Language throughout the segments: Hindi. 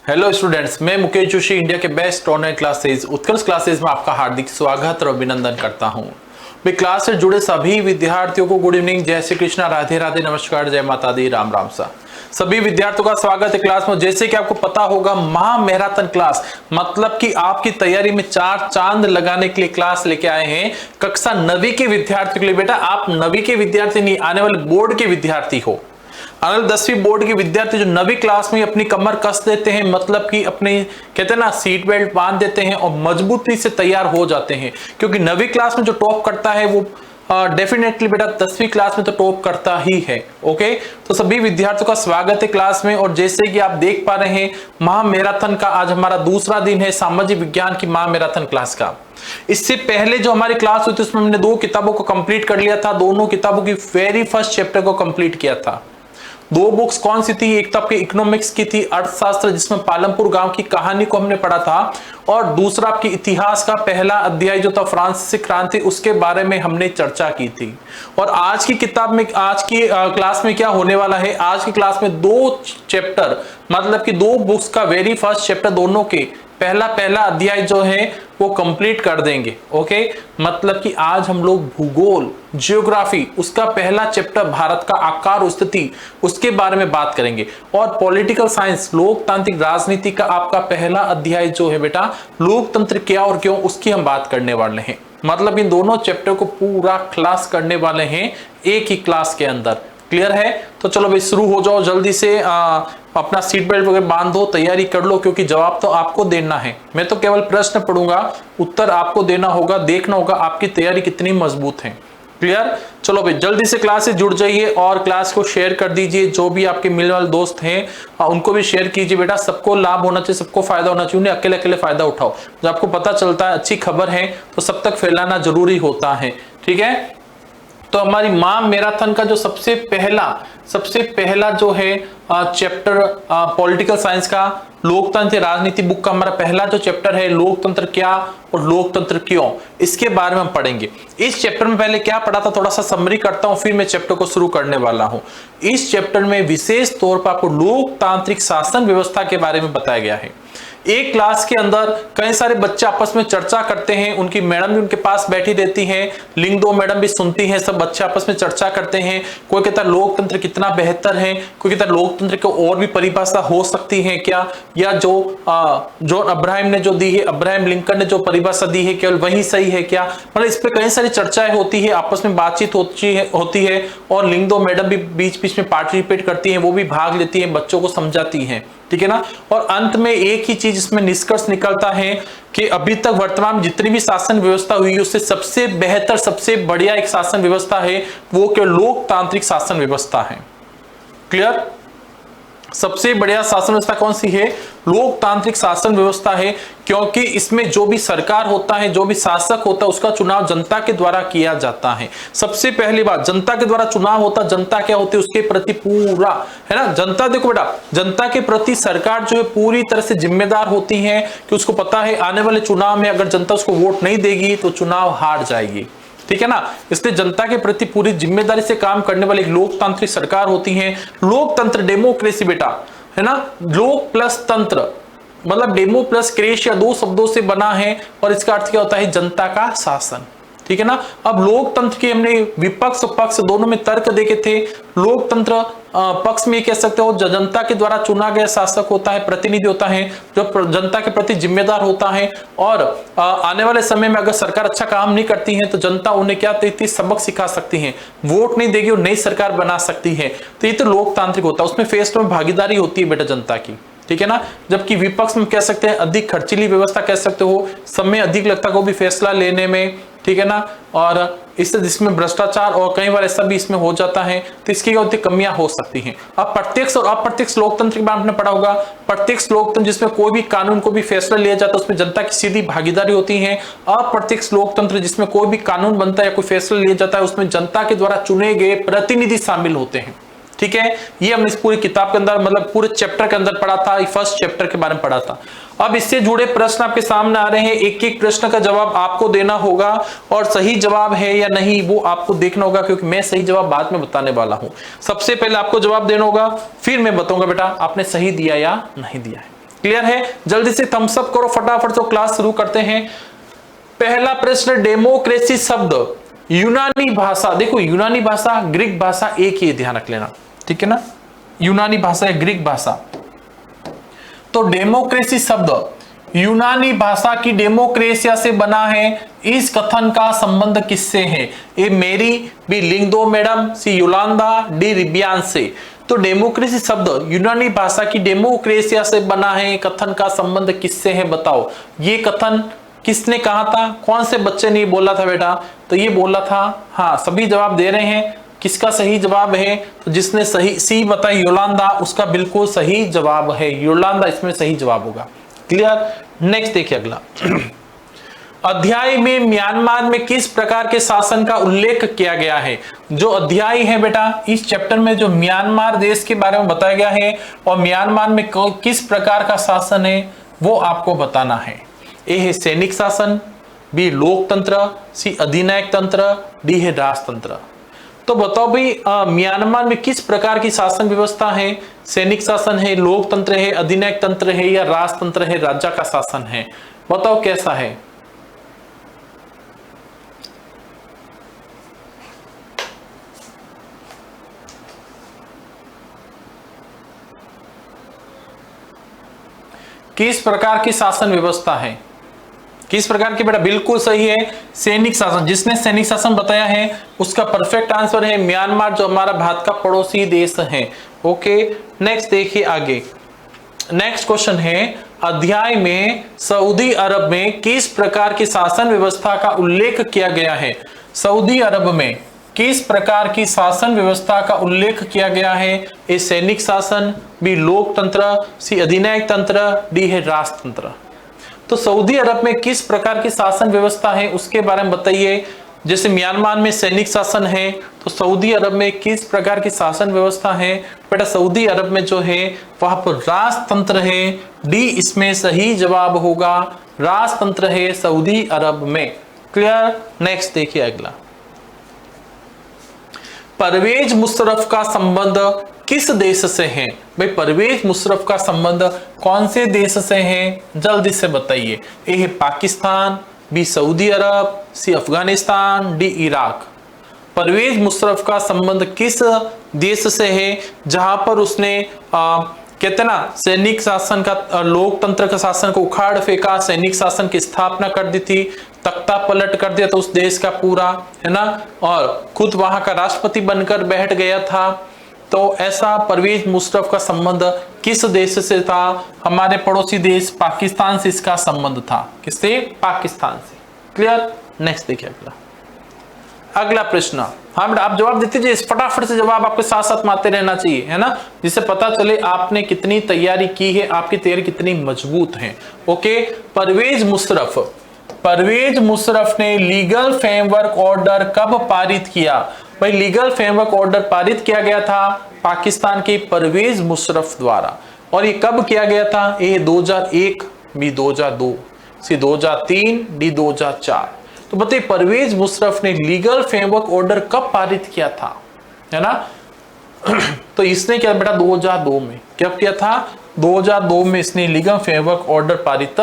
हेलो स्टूडेंट्स, मैं मुकेश जोशी इंडिया के बेस्ट ऑनलाइन क्लासेज उत्कर्ष क्लासेज में आपका हार्दिक स्वागत और अभिनंदन करता हूं। मैं क्लास से जुड़े सभी विद्यार्थियों को गुड इवनिंग, जय श्री कृष्णा, राधे राधे, नमस्कार, जय माता दी, राम राम सा। सभी विद्यार्थियों का स्वागत है क्लास में। जैसे कि आपको पता होगा, महा मैराथन क्लास मतलब कि आपकी तैयारी में चार चांद लगाने के लिए क्लास लेके आए हैं कक्षा 9वीं के विद्यार्थियों के लिए। बेटा, आप 9वीं के विद्यार्थी नहीं, आने वाले बोर्ड के विद्यार्थी हो। अगर 10वीं बोर्ड के विद्यार्थी जो 9वीं क्लास में अपनी कमर कस देते हैं, मतलब कि अपने कहते हैं ना सीट बेल्ट बांध देते हैं और मजबूती से तैयार हो जाते हैं, क्योंकि 9वीं क्लास में जो टॉप करता है वो डेफिनेटली बेटा 10वीं क्लास में तो टॉप करता ही है। ओके, तो सभी विद्यार्थियों का स्वागत है क्लास में। और जैसे कि आप देख पा रहे हैं, महामैराथन का आज हमारा दूसरा दिन है, सामाजिक विज्ञान की महामैराथन क्लास का। इससे पहले जो हमारी क्लास हुई थी उसमें हमने 2 किताबों को कंप्लीट कर लिया था। दोनों किताबों की वेरी फर्स्ट चैप्टर को कंप्लीट किया था। 2 बुक्स कौन सी थी? एक तो आपकी इकोनॉमिक्स की थी, अर्थशास्त्र, जिसमें पालमपुर गांव की कहानी को हमने पढ़ा था, और दूसरा आपकी इतिहास का पहला अध्याय जो था फ्रांसीसी क्रांति, उसके बारे में हमने चर्चा की थी। और आज की किताब में, आज की क्लास में क्या होने वाला है, आज की क्लास में 2 चैप्टर मतलब कि 2 बुक्स का वेरी फर्स्ट चैप्टर दोनों के पहला अध्याय जो है वो कंप्लीट कर देंगे। ओके, मतलब कि आज हम लोग भूगोल, जियोग्राफी, उसका पहला चैप्टर भारत का आकार और स्थिति, उसके बारे में बात करेंगे। और पॉलिटिकल साइंस, लोकतांत्रिक राजनीति का आपका पहला अध्याय जो है बेटा, लोकतंत्र क्या और क्यों, उसकी हम बात करने वाले हैं। मतलब इन दोनों चैप्टर को पूरा क्लास करने वाले हैं एक ही क्लास के अंदर। क्लियर है? तो चलो भाई शुरू हो जाओ जल्दी से। अपना सीट बेल्ट वगैरह बांधो, तैयारी कर लो, क्योंकि जवाब तो आपको देना है। मैं तो केवल प्रश्न पढ़ूंगा, उत्तर आपको देना होगा, देखना होगा आपकी तैयारी कितनी मजबूत है। क्लियर? चलो भाई जल्दी से क्लास से जुड़ जाइए और क्लास को शेयर कर दीजिए। जो भी आपके मिलने वाले दोस्त हैं उनको भी शेयर कीजिए। बेटा, सबको लाभ होना चाहिए, सबको फायदा होना चाहिए, उन्हें अकेले अकेले फायदा उठाओ। जब आपको पता चलता है अच्छी खबर है तो सब तक फैलाना जरूरी होता है। ठीक है? तो हमारी महामैराथन का जो सबसे पहला जो है चैप्टर पॉलिटिकल साइंस का, लोकतंत्र राजनीति बुक का हमारा पहला जो चैप्टर है, लोकतंत्र क्या और लोकतंत्र क्यों, इसके बारे में हम पढ़ेंगे। इस चैप्टर में पहले क्या पढ़ा था थोड़ा सा समरी करता हूं, फिर मैं चैप्टर को शुरू करने वाला हूं। इस चैप्टर में विशेष तौर पर आपको लोकतांत्रिक शासन व्यवस्था के बारे में बताया गया है। एक क्लास के अंदर कई सारे बच्चे आपस में चर्चा करते हैं, उनकी मैडम भी उनके पास बैठी रहती हैं, लिंग 2 मैडम भी सुनती हैं, सब बच्चे आपस में चर्चा करते हैं। कोई कहता है लोकतंत्र कितना बेहतर है, कोई कहता है लोकतंत्र को और भी परिभाषा हो सकती है क्या, या जो अब्राहम ने जो दी है, अब्राहम लिंकन ने जो परिभाषा दी है केवल वही सही है क्या। मतलब इस पर कई सारी चर्चाएं होती है, आपस में बातचीत होती है और लिंग 2 मैडम भी बीच बीच में पार्टिसिपेट करती है, वो भी भाग लेती है, बच्चों को समझाती है। ठीक है ना? और अंत में एक ही चीज इसमें निष्कर्ष निकलता है कि अभी तक वर्तमान में जितनी भी शासन व्यवस्था हुई है उससे सबसे बेहतर, सबसे बढ़िया एक शासन व्यवस्था है वो केवल लोकतांत्रिक शासन व्यवस्था है। क्लियर? सबसे बढ़िया शासन व्यवस्था कौन सी है? लोकतांत्रिक शासन व्यवस्था है, क्योंकि इसमें जो भी सरकार होता है, जो भी शासक होता है, उसका चुनाव जनता के द्वारा किया जाता है। सबसे पहली बात, जनता के द्वारा चुनाव होता, जनता क्या होती है उसके प्रति पूरा, है ना, जनता, देखो बेटा, जनता के प्रति सरकार जो है पूरी तरह से जिम्मेदार होती है, कि उसको पता है आने वाले चुनाव में अगर जनता उसको वोट नहीं देगी तो चुनाव हार जाएगी। ठीक है ना? इसलिए जनता के प्रति पूरी जिम्मेदारी से काम करने वाली एक लोकतांत्रिक सरकार होती है। लोकतंत्र, डेमोक्रेसी बेटा, है ना, लोक प्लस तंत्र, मतलब डेमो प्लस क्रेश, या 2 शब्दों से बना है, और इसका अर्थ क्या होता है? जनता का शासन। ठीक है ना? अब लोकतंत्र के हमने विपक्ष और पक्ष दोनों में तर्क देखे थे। लोकतंत्र पक्ष में कह सकते हो जनता के द्वारा चुना गया शासक होता है, प्रतिनिधि होता है, जो जनता के प्रति जिम्मेदार होता है, और आने वाले समय में अगर सरकार अच्छा काम नहीं करती है तो जनता उन्हें क्या देती, सबक सिखा सकती है, वोट नहीं देगी और नई सरकार बना सकती है। तो ये तो लोकतांत्रिक होता है, उसमें फैसलों में भागीदारी होती है बेटा जनता की। ठीक है ना? जबकि विपक्ष में कह सकते हैं अधिक खर्चीली व्यवस्था कह सकते हो, समय अधिक लगता है कोई भी फैसला लेने में। ठीक है ना? और इससे जिसमें भ्रष्टाचार और कई बार ऐसा भी इसमें हो जाता है, तो इसकी क्या होती है, कमियां हो सकती हैं। अब प्रत्यक्ष और अप्रत्यक्ष लोकतंत्र के बारे में पढ़ा होगा। प्रत्यक्ष लोकतंत्र जिसमें कोई भी कानून, को भी फैसला लिया जाता है, उसमें जनता की सीधी भागीदारी होती है। अप्रत्यक्ष लोकतंत्र जिसमें कोई भी कानून बनता है या कोई फैसला लिया जाता है, उसमें जनता के द्वारा चुने गए प्रतिनिधि शामिल होते हैं। ठीक है? ये हमने इस पूरी किताब के अंदर, मतलब पूरे चैप्टर के अंदर पढ़ा था, फर्स्ट चैप्टर के बारे में पढ़ा था। अब इससे जुड़े प्रश्न आपके सामने आ रहे हैं, एक एक प्रश्न का जवाब आपको देना होगा, और सही जवाब है या नहीं वो आपको देखना होगा, क्योंकि मैं सही जवाब बाद में बताने वाला हूं। सबसे पहले आपको जवाब देना होगा, फिर मैं बताऊंगा बेटा आपने सही दिया या नहीं दिया है। क्लियर है? जल्दी से थम्स अप करो फटाफट, तो क्लास शुरू करते हैं। पहला प्रश्न, डेमोक्रेसी शब्द यूनानी भाषा, देखो यूनानी भाषा ग्रीक भाषा एक ही, ध्यान रख लेना, ठीक है ना, यूनानी भाषा है ग्रीक भाषा। तो डेमोक्रेसी शब्द यूनानी भाषा की डेमोक्रेसिया से बना है। इस कथन का संबंध किससे है? ए मेरी, बी लिंग दो मैडम, सी योलांदा, डी रिबियान से। तो डेमोक्रेसी शब्द यूनानी भाषा की डेमोक्रेसिया से बना है, कथन का संबंध किससे है बताओ। ये कथन किसने कहा था? कौन से बच्चे ने बोला था बेटा? तो ये बोला था, हाँ सभी जवाब दे रहे हैं। किसका सही जवाब है? तो जिसने सही सी बताई योलांदा, उसका बिल्कुल सही जवाब है योलांदा, इसमें सही जवाब होगा। क्लियर? नेक्स्ट देखिए अगला अध्याय में म्यांमार में किस प्रकार के शासन का उल्लेख किया गया है? जो अध्याय है बेटा इस चैप्टर में, जो म्यांमार देश के बारे में बताया गया है और म्यांमार में किस प्रकार का शासन है वो आपको बताना है। ए है सैनिक शासन, बी लोकतंत्र, सी अधिनायक तंत्र, डी है राजतंत्र। तो बताओ भाई म्यांमार में किस प्रकार की शासन व्यवस्था है? सैनिक शासन है, लोकतंत्र है, अधिनायक तंत्र है या राजतंत्र है, राजा का शासन है? बताओ कैसा है? किस प्रकार की शासन व्यवस्था है? किस प्रकार की बेटा? बिल्कुल सही है सैनिक शासन। जिसने सैनिक शासन बताया है उसका परफेक्ट आंसर है म्यांमार, जो हमारा भारत का पड़ोसी देश है। ओके नेक्स्ट देखिए आगे। नेक्स्ट क्वेश्चन है अध्याय में सऊदी अरब में किस प्रकार की शासन व्यवस्था का उल्लेख किया गया है? सऊदी अरब में किस प्रकार की शासन व्यवस्था का उल्लेख किया गया है? ए सैनिक शासन, बी लोकतंत्र, सी अधिनायक तंत्र, डी है राजतंत्र। तो सऊदी अरब में किस प्रकार की शासन व्यवस्था है उसके बारे में बताइए। जैसे म्यांमार में सैनिक शासन है, तो सऊदी अरब में किस प्रकार की शासन व्यवस्था है? बेटा सऊदी अरब में जो है वहां पर राजतंत्र है। डी इसमें सही जवाब होगा, राजतंत्र है सऊदी अरब में। क्लियर? नेक्स्ट देखिए अगला। परवेज मुशर्रफ का संबंध किस देश से है? भाई परवेज मुशर्रफ का संबंध कौन से देश से है? जल्दी से बताइए। ए है पाकिस्तान, बी सऊदी अरब, सी अफगानिस्तान, डी इराक। परवेज मुशर्रफ का संबंध किस देश से है जहां पर उसने कहते ना सैनिक शासन का, लोकतंत्र का शासन को उखाड़ फेंका, सैनिक शासन की स्थापना कर दी थी, तख्ता पलट कर दिया था उस देश का पूरा, है ना, और खुद वहां का राष्ट्रपति बनकर बैठ गया था। तो ऐसा परवेज मुशर्रफ का संबंध किस देश से था? हमारे पड़ोसी देश पाकिस्तान से इसका संबंध था। किससे? पाकिस्तान से। क्लियर? नेक्स्ट देखिए अगला प्रश्न। हाँ बेटा आप जवाब देते जाइए, फटाफट से जवाब आपके साथ साथ मारते रहना चाहिए, है ना, जिससे पता चले आपने कितनी तैयारी की है, आपकी तैयारी कितनी मजबूत है। ओके परवेज मुशर्रफ ने लीगल फ्रेमवर्क ऑर्डर कब पारित किया? भाई लीगल फ्रेमवर्क ऑर्डर पारित किया गया था पाकिस्तान के परवेज मुशर्रफ द्वारा। और ये कब किया गया था? ए 2001, बी 2002, सी 2003, डी 2004। तो बताइए परवेज मुशर्रफ ने लीगल फ्रेमवर्क ऑर्डर कब पारित किया था, है ना? तो इसने क्या बेटा 2002 में। कब किया था? 2002 में इसने लीगल फ्रेमवर्क ऑर्डर पारित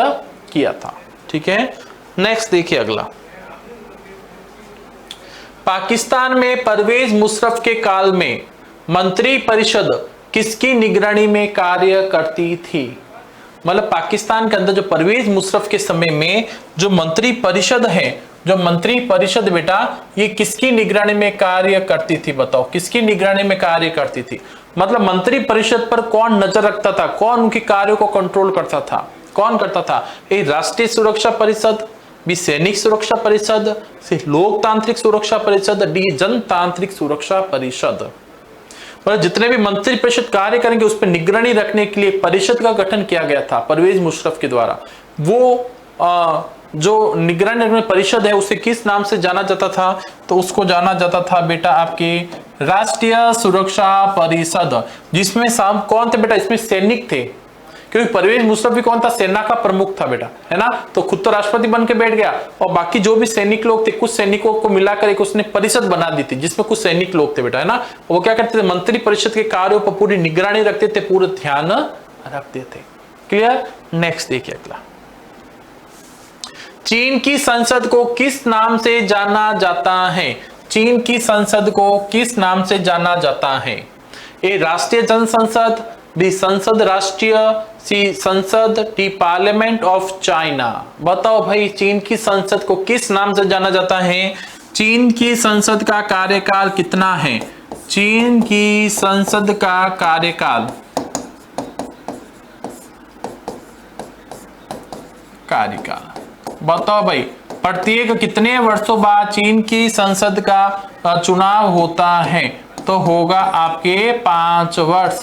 किया था। ठीक है नेक्स्ट देखिए अगला। पाकिस्तान में परवेज मुशर्रफ के काल में मंत्री परिषद किसकी निगरानी में कार्य करती थी? मतलब पाकिस्तान के अंदर जो परवेज मुशर्रफ के समय में जो मंत्री परिषद है, जो मंत्री परिषद बेटा ये किसकी निगरानी में कार्य करती थी? बताओ किसकी निगरानी में कार्य करती थी? मतलब मंत्री परिषद पर कौन नजर रखता था, कौन उनके कार्यों को कंट्रोल करता था, कौन करता था? ए राष्ट्रीय सुरक्षा परिषद, बी सैनिक सुरक्षा परिषद, सी लोकतांत्रिक सुरक्षा परिषद, डी जनतांत्रिक सुरक्षा परिषद। पर जितने भी मंत्री परिषद कार्य करेंगे उस पर निगरानी रखने के लिए परिषद का गठन किया गया था परवेज मुशर्रफ के द्वारा। वो जो निगरानी परिषद है उसे किस नाम से जाना जाता था? तो उसको जाना जाता था बेटा आपके राष्ट्रीय सुरक्षा परिषद। जिसमें सब कौन थे बेटा? इसमें सैनिक थे, क्योंकि परवेज मुशर्रफ भी कौन था? सेना का प्रमुख था बेटा, है ना। तो खुद तो राष्ट्रपति बन के बैठ गया और बाकी जो भी सैनिक लोग थे, कुछ सैनिकों को मिलाकर एक उसने परिषद बना दी थी जिसमें कुछ सैनिक लोग थे बेटा, है ना। वो क्या करते थे? मंत्री परिषद के कार्यों पर पूरी निगरानी रखते थे, पूरा ध्यान रखते थे। क्लियर। नेक्स्ट देखिए अगला, चीन की संसद को किस नाम से जाना जाता है? चीन की संसद को किस नाम से जाना जाता है? ए राष्ट्रीय जनसंसद, बी संसद राष्ट्रीय, सी संसद, डी पार्लियामेंट ऑफ चाइना। बताओ भाई, चीन की संसद को किस नाम से जाना जाता है? चीन की संसद का कार्यकाल कितना है? चीन की संसद का कार्यकाल बताओ भाई, प्रत्येक कितने वर्षों बाद चीन की संसद का चुनाव होता है? तो होगा आपके 5 वर्ष,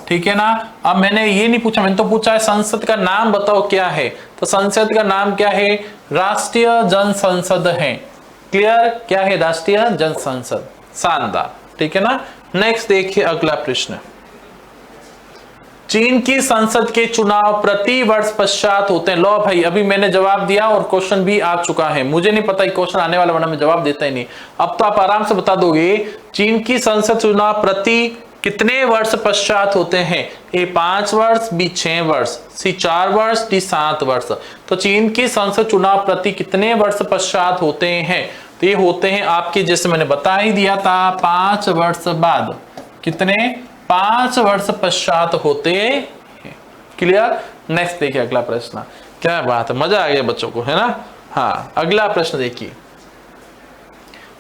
ठीक है ना। अब मैंने ये नहीं पूछा, मैंने तो पूछा है संसद का नाम बताओ क्या है, तो संसद का नाम क्या है? राष्ट्रीय जनसंसद है। क्लियर, क्या है? राष्ट्रीय जनसंसद। शानदार, ठीक है ना। नेक्स्ट देखिए अगला प्रश्न, चीन की संसद के चुनाव प्रति वर्ष पश्चात होते हैं। लो भाई, अभी मैंने जवाब दिया और क्वेश्चन भी आ चुका है, मुझे नहीं पता क्वेश्चन आने वाला, वरना मैं जवाब देता ही नहीं। अब तो आप आराम से बता दोगे, चीन की संसद चुनाव प्रति कितने वर्ष पश्चात होते हैं? ए 5 वर्ष, बी 6 वर्ष, सी 4 वर्ष, डी 7 वर्ष। तो चीन की संसद चुनाव प्रति कितने वर्ष पश्चात होते हैं? तो ये होते हैं आपके, जैसे मैंने बता ही दिया था, 5 वर्ष बाद। कितने? 5 वर्ष पश्चात होते हैं। क्लियर। नेक्स्ट देखिए अगला प्रश्न, क्या बात है, मजा आ गया बच्चों को, है ना। हाँ, अगला प्रश्न देखिए,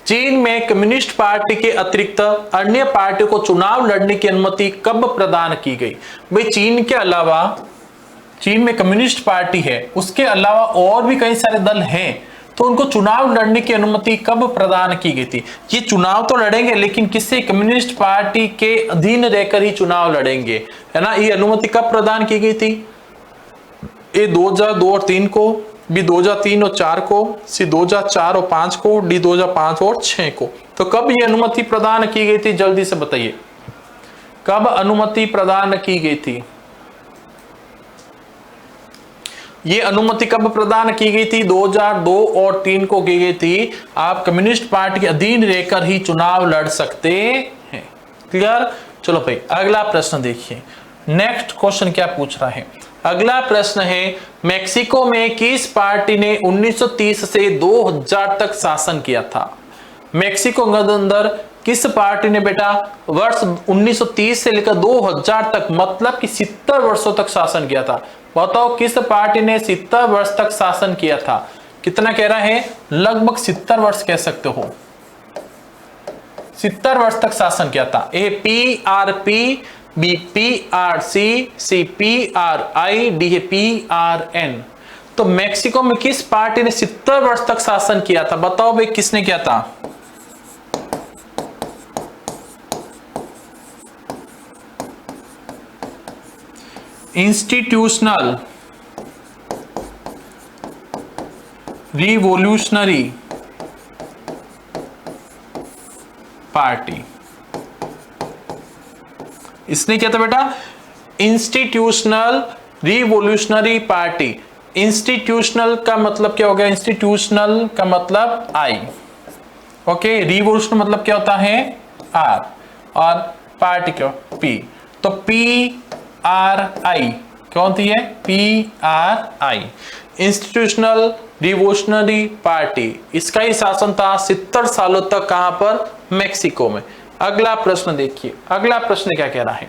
चीन में कम्युनिस्ट पार्टी के अतिरिक्त अन्य पार्टियों को चुनाव लड़ने की अनुमति कब प्रदान की गई? भाई, चीन के अलावा, चीन में कम्युनिस्ट पार्टी है, उसके अलावा और भी कई सारे दल हैं, तो उनको चुनाव लड़ने की अनुमति कब प्रदान की गई थी? ये चुनाव तो लड़ेंगे, लेकिन किससे? कम्युनिस्ट पार्टी के अधीन रहकर ही चुनाव लड़ेंगे, है ना। ये अनुमति कब प्रदान की गई थी? ए 2002 और 3 को, बी 2003 और 4 को, सी 2004 और 5 को, डी 2005 और 6 को। तो कब ये अनुमति प्रदान की गई थी? जल्दी से बताइए, कब अनुमति प्रदान की गई थी? ये अनुमति कब प्रदान की गई थी? 2002 और 3 को की गई थी। आप कम्युनिस्ट पार्टी के अधीन रहकर ही चुनाव लड़ सकते हैं। क्लियर। चलो भाई, अगला प्रश्न देखिए, नेक्स्ट क्वेश्चन क्या पूछ रहा है। अगला प्रश्न है, मेक्सिको में किस पार्टी ने 1930 से 2000 तक शासन किया था? मेक्सिको के अंदर किस पार्टी ने बेटा वर्ष 1930 से लेकर 2000 तक, मतलब कि 70 वर्षों तक शासन किया था? बताओ, किस पार्टी ने 70 वर्ष तक शासन किया था? कितना कह रहा है? लगभग 70 वर्ष कह सकते हो, 70 वर्ष तक शासन किया था। ए PRP, बी PRC, सी PRI, डी PRN। तो मेक्सिको में किस पार्टी ने 70 वर्ष तक शासन किया था? बताओ भाई, किसने किया था? इंस्टीट्यूशनल रिवॉल्यूशनरी पार्टी, इसने क्या था बेटा? Institutional revolutionary party. इंस्टीट्यूशनल का मतलब क्या हो गया? इंस्टीट्यूशनल का मतलब आई, ओके। रिवॉल्यूशन मतलब क्या होता है? आर, और पार्टी क्या? पी। तो PRI कौन थी? है PRI, इंस्टीट्यूशनल रिवॉल्यूशनरी पार्टी। इसका ही शासन था 70 सालों तक। कहां पर? मेक्सिको में। अगला प्रश्न देखिए, अगला प्रश्न क्या कह रहा है,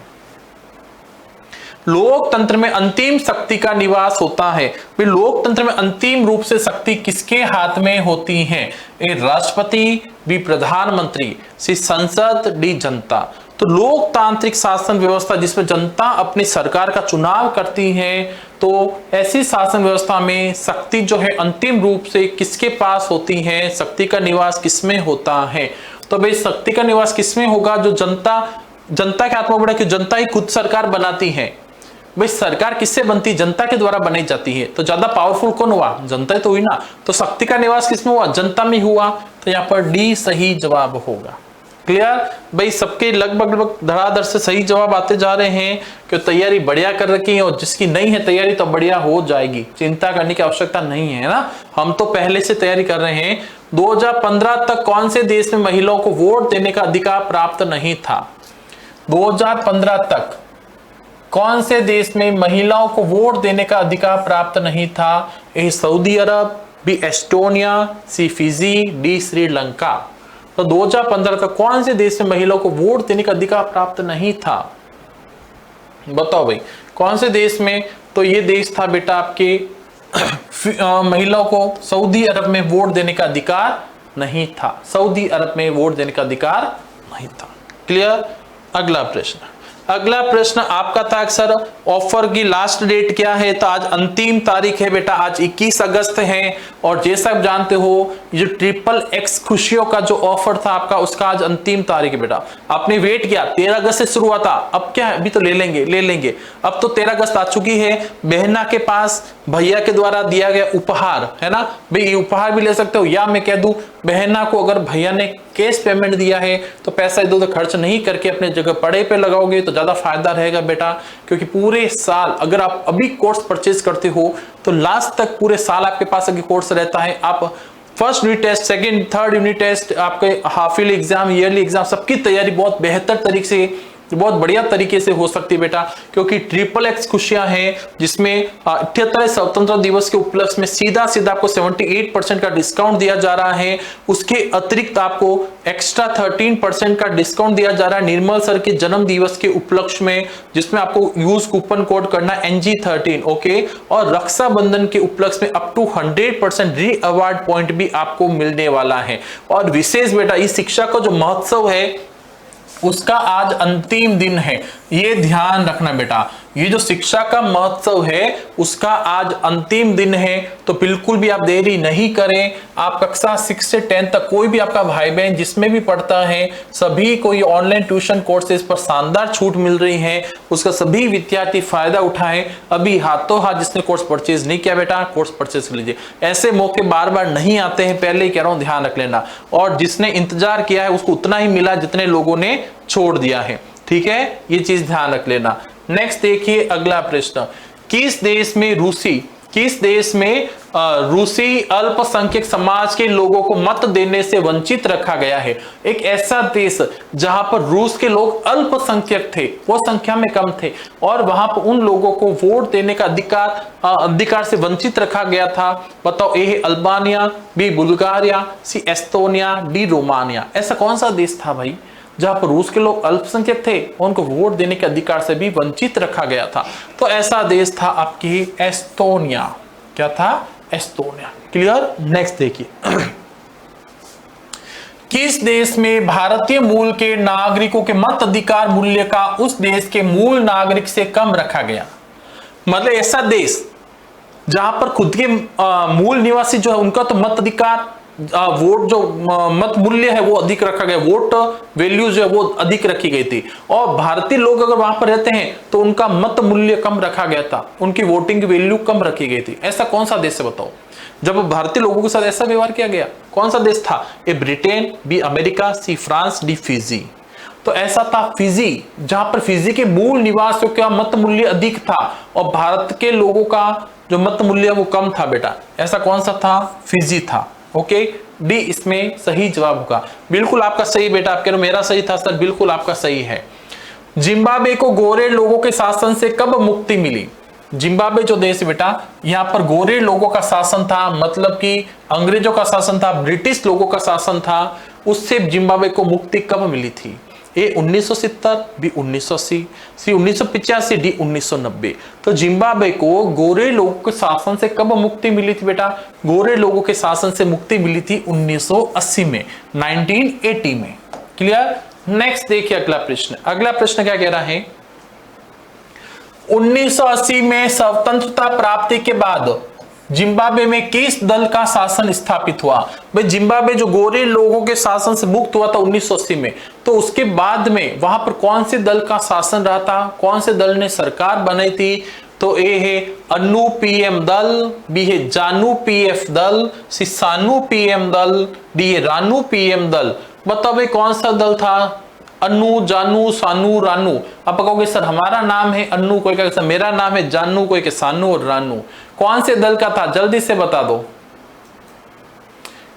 लोकतंत्र में अंतिम शक्ति का निवास होता है। भाई, लोकतंत्र में अंतिम रूप से शक्ति किसके हाथ में होती है? ए राष्ट्रपति, बी प्रधानमंत्री, सी संसद, डी जनता। तो लोकतांत्रिक शासन व्यवस्था जिसमें जनता अपनी सरकार का चुनाव करती है, तो ऐसी शासन व्यवस्था में शक्ति जो है अंतिम रूप से किसके पास होती है? शक्ति का निवास किसमें होता है? तो भाई, शक्ति का निवास किसमें होगा? जो जनता के हाथ में, बड़ा कि जनता ही खुद सरकार बनाती है। भाई, सरकार किससे बनती? जनता के द्वारा बनाई जाती है। तो ज्यादा पावरफुल कौन हुआ? जनता ही तो हुई ना। तो शक्ति का निवास किसमें हुआ? जनता में हुआ। तो यहाँ पर डी सही जवाब होगा। क्लियर। भाई, सबके लगभग धड़ाधड़ से सही जवाब आते जा रहे हैं, कि तैयारी बढ़िया कर रखी है, और जिसकी नहीं है तैयारी तो बढ़िया हो जाएगी, चिंता करने की आवश्यकता नहीं है ना। हम तो पहले से तैयारी कर रहे हैं। 2015 तक कौन से देश में महिलाओं को वोट देने का अधिकार प्राप्त नहीं था? 2015 तक कौन से देश में महिलाओं को वोट देने का अधिकार प्राप्त नहीं था? ए सऊदी अरब, बी एस्टोनिया, सी फिजी, डी श्रीलंका। तो 2015 तक कौन से देश में महिलाओं को वोट देने का अधिकार प्राप्त नहीं था? बताओ भाई कौन से देश में? तो ये देश था बेटा आपके महिलाओं को सऊदी अरब में वोट देने का अधिकार नहीं था। सऊदी अरब में वोट देने का अधिकार नहीं था। क्लियर? अगला प्रश्न आपका था सर ऑफर की लास्ट डेट क्या है? तो आज अंतिम तारीख है बेटा, आज 21 अगस्त है। और जैसा आप जानते हो जो XXX खुशियों का जो ऑफर था आपका, उसका आज अंतिम तारीख है बेटा। आपने वेट किया, 13 अगस्त से शुरू हुआ था, अब क्या है, अभी तो ले लेंगे। अब तो 13 अगस्त आ चुकी है। बहना के पास भैया के द्वारा दिया गया उपहार है ना भाई, ये उपहार भी ले सकते हो, या मैं कह दूं बहना को अगर भैया ने कैश पेमेंट दिया है तो पैसा इधर उधर खर्च नहीं करके अपने जगह पड़े पे लगाओगे तो ज्यादा फायदा रहेगा बेटा। क्योंकि पूरे साल अगर आप अभी कोर्स परचेज करते हो तो लास्ट तक पूरे साल आपके पास अगर कोर्स रहता है, आप first unit test, second, third unit test, आपके half yearly exam, yearly exam, सबकी तैयारी बहुत बेहतर तरीके से, बहुत बढ़िया तरीके से हो सकती है बेटा। क्योंकि XXX खुशियां हैं जिसमें 78वें स्वतंत्रता दिवस के उपलक्ष्य में सीधा आपको 78% का डिस्काउंट दिया जा रहा है। उसके अतिरिक्त आपको एक्स्ट्रा 13% का डिस्काउंट दिया जा रहा है निर्मल सर के जन्म दिवस के उपलक्ष्य में, जिसमें आपको यूज कूपन कोड करना NG13 ओके। और रक्षाबंधन के उपलक्ष्य में अप टू 100% री अवार्ड पॉइंट भी आपको मिलने वाला है। और विशेष बेटा इस शिक्षा का जो महोत्सव है उसका आज अंतिम दिन है, ये ध्यान रखना बेटा। ये जो शिक्षा का महोत्सव है उसका आज अंतिम दिन है, तो बिल्कुल भी आप देरी नहीं करें। आप कक्षा 6 से 10 तक कोई भी आपका भाई बहन जिसमें भी पढ़ता है सभी को ये ऑनलाइन ट्यूशन कोर्सेज पर शानदार छूट मिल रही है, उसका सभी विद्यार्थी फायदा उठाएं। अभी हाथों हाथ जिसने कोर्स परचेज नहीं किया बेटा कोर्स परचेज कर लीजिए। ऐसे मौके बार बार नहीं आते हैं, पहले ही कह रहा हूं ध्यान रख लेना। और जिसने इंतजार किया है उसको उतना ही मिला जितने लोगों ने छोड़ दिया है, ठीक है, ये चीज ध्यान रख लेना। नेक्स्ट देखिए अगला प्रश्न, किस देश में रूसी अल्पसंख्यक समाज के लोगों को मत देने से वंचित रखा गया है? एक ऐसा देश जहां पर रूस के लोग अल्पसंख्यक थे, वो संख्या में कम थे, और वहां पर उन लोगों को वोट देने का अधिकार से वंचित रखा गया था। बताओ, ए अल्बानिया, बी बुल्गारिया, सी एस्टोनिया, डी रोमानिया। ऐसा कौन सा देश था भाई जहां पर रूस के लोग अल्पसंख्यक थे, उनको वोट देने के अधिकार से भी वंचित रखा गया था? तो ऐसा देश था आपकी एस्टोनिया। क्या था? एस्टोनिया। क्लियर? नेक्स्ट देखिए, किस देश में भारतीय मूल के नागरिकों के मत अधिकार मूल्य का उस देश के मूल नागरिक से कम रखा गया? मतलब ऐसा देश जहां पर खुद के मूल निवासी जो है उनका तो मत अधिकार, वोट जो मत मूल्य है वो अधिक रखा गया, वोट वैल्यू जो है वो अधिक रखी गई थी। और भारतीय लोग अगर वहां पर रहते हैं तो उनका मत मूल्य कम रखा गया था, उनकी वोटिंग की वैल्यू कम रखी गई थी। ऐसा कौन सा देश है बताओ जब भारतीय लोगों के साथ ऐसा व्यवहार किया गया? कौन सा देश था? A Britain, B America, C France, D Fiji. तो ऐसा था फिजी, जहां पर फिजी के मूल निवासियों का मत मूल्य अधिक था और भारत के लोगों का जो मत मूल्य वो कम था बेटा। ऐसा कौन सा था? फिजी था। ओके, डी इसमें सही जवाब होगा। बिल्कुल आपका सही बेटा, आप कह रहे हो मेरा सही था सर, बिल्कुल आपका सही है। जिम्बाब्वे को गोरे लोगों के शासन से कब मुक्ति मिली? जिम्बाब्वे जो देश है बेटा, यहाँ पर गोरे लोगों का शासन था, मतलब कि अंग्रेजों का शासन था, ब्रिटिश लोगों का शासन था। उससे जिम्बाब्वे को मुक्ति कब मिली थी? ए 1970, बी 1980, सी 1985, डी 1990। तो जिम्बाब्वे को गोरे लोगों के शासन से कब मुक्ति मिली थी बेटा? गोरे लोगों के शासन से मुक्ति मिली थी 1980 में, 1980 में। क्लियर? नेक्स्ट देखिए अगला प्रश्न क्या कह रहा है? 1980 में स्वतंत्रता प्राप्ति के बाद जिम्बाब्वे में किस दल का शासन स्थापित हुआ? भाई जिम्बाब्वे जो गोरे लोगों के शासन से मुक्त हुआ था 1980 में, तो उसके बाद में वहां पर कौन से दल का शासन रहा था? कौन से दल ने सरकार बनाई थी? तो ए है अन्नू पीएम दल, बी है जानू पीएफ दल, सी सानू पीएम दल, डी है रानू पीएम दल। बताओ भाई कौन सा दल था? अन्नू, जानू, सानू, रानू। आप कहोगे सर हमारा नाम है अन्नू, कोई कहेगा सर मेरा नाम है जानू, कोई के सानू और रानू। कौन से दल का था? जल्दी से बता दो,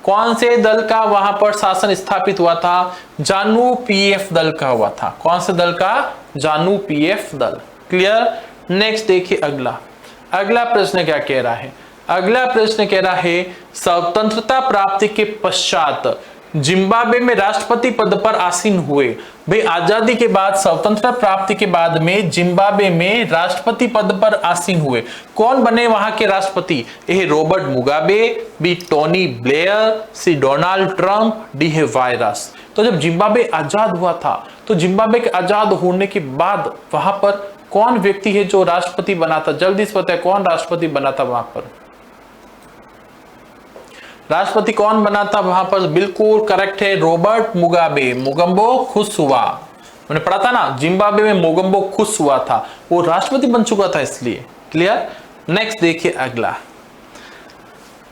कौन से दल का वहां पर शासन स्थापित हुआ था? जानू पीएफ दल का हुआ था। कौन से दल का? जानू पीएफ दल। क्लियर। नेक्स्ट देखिए अगला प्रश्न क्या कह रहा है। अगला प्रश्न कह रहा है स्वतंत्रता प्राप्ति के पश्चात जिम्बाब्वे में राष्ट्रपति पद पर आसीन हुए। भाई आजादी के बाद, स्वतंत्रता प्राप्ति के बाद में जिम्बाब्वे में राष्ट्रपति पद पर आसीन हुए। कौन बने वहां के राष्ट्रपति? A Robert Mugabe, B Tony Blair, C Donald Trump, D है वायरस। तो जब जिम्बाब्वे आजाद हुआ था तो जिम्बाब्वे के आजाद होने के बाद वहां पर कौन व्यक्ति है जो राष्ट्रपति बना था? जल्दी से बताए कौन राष्ट्रपति बना था वहां पर? राष्ट्रपति कौन बना था वहां पर? बिल्कुल करेक्ट है, रॉबर्ट मुगाबे। मोगम्बो खुश हुआ, मैंने पढ़ा था ना, जिम्बाब्वे में मोगम्बो खुश हुआ था, वो राष्ट्रपति बन चुका था इसलिए। क्लियर। नेक्स्ट देखिए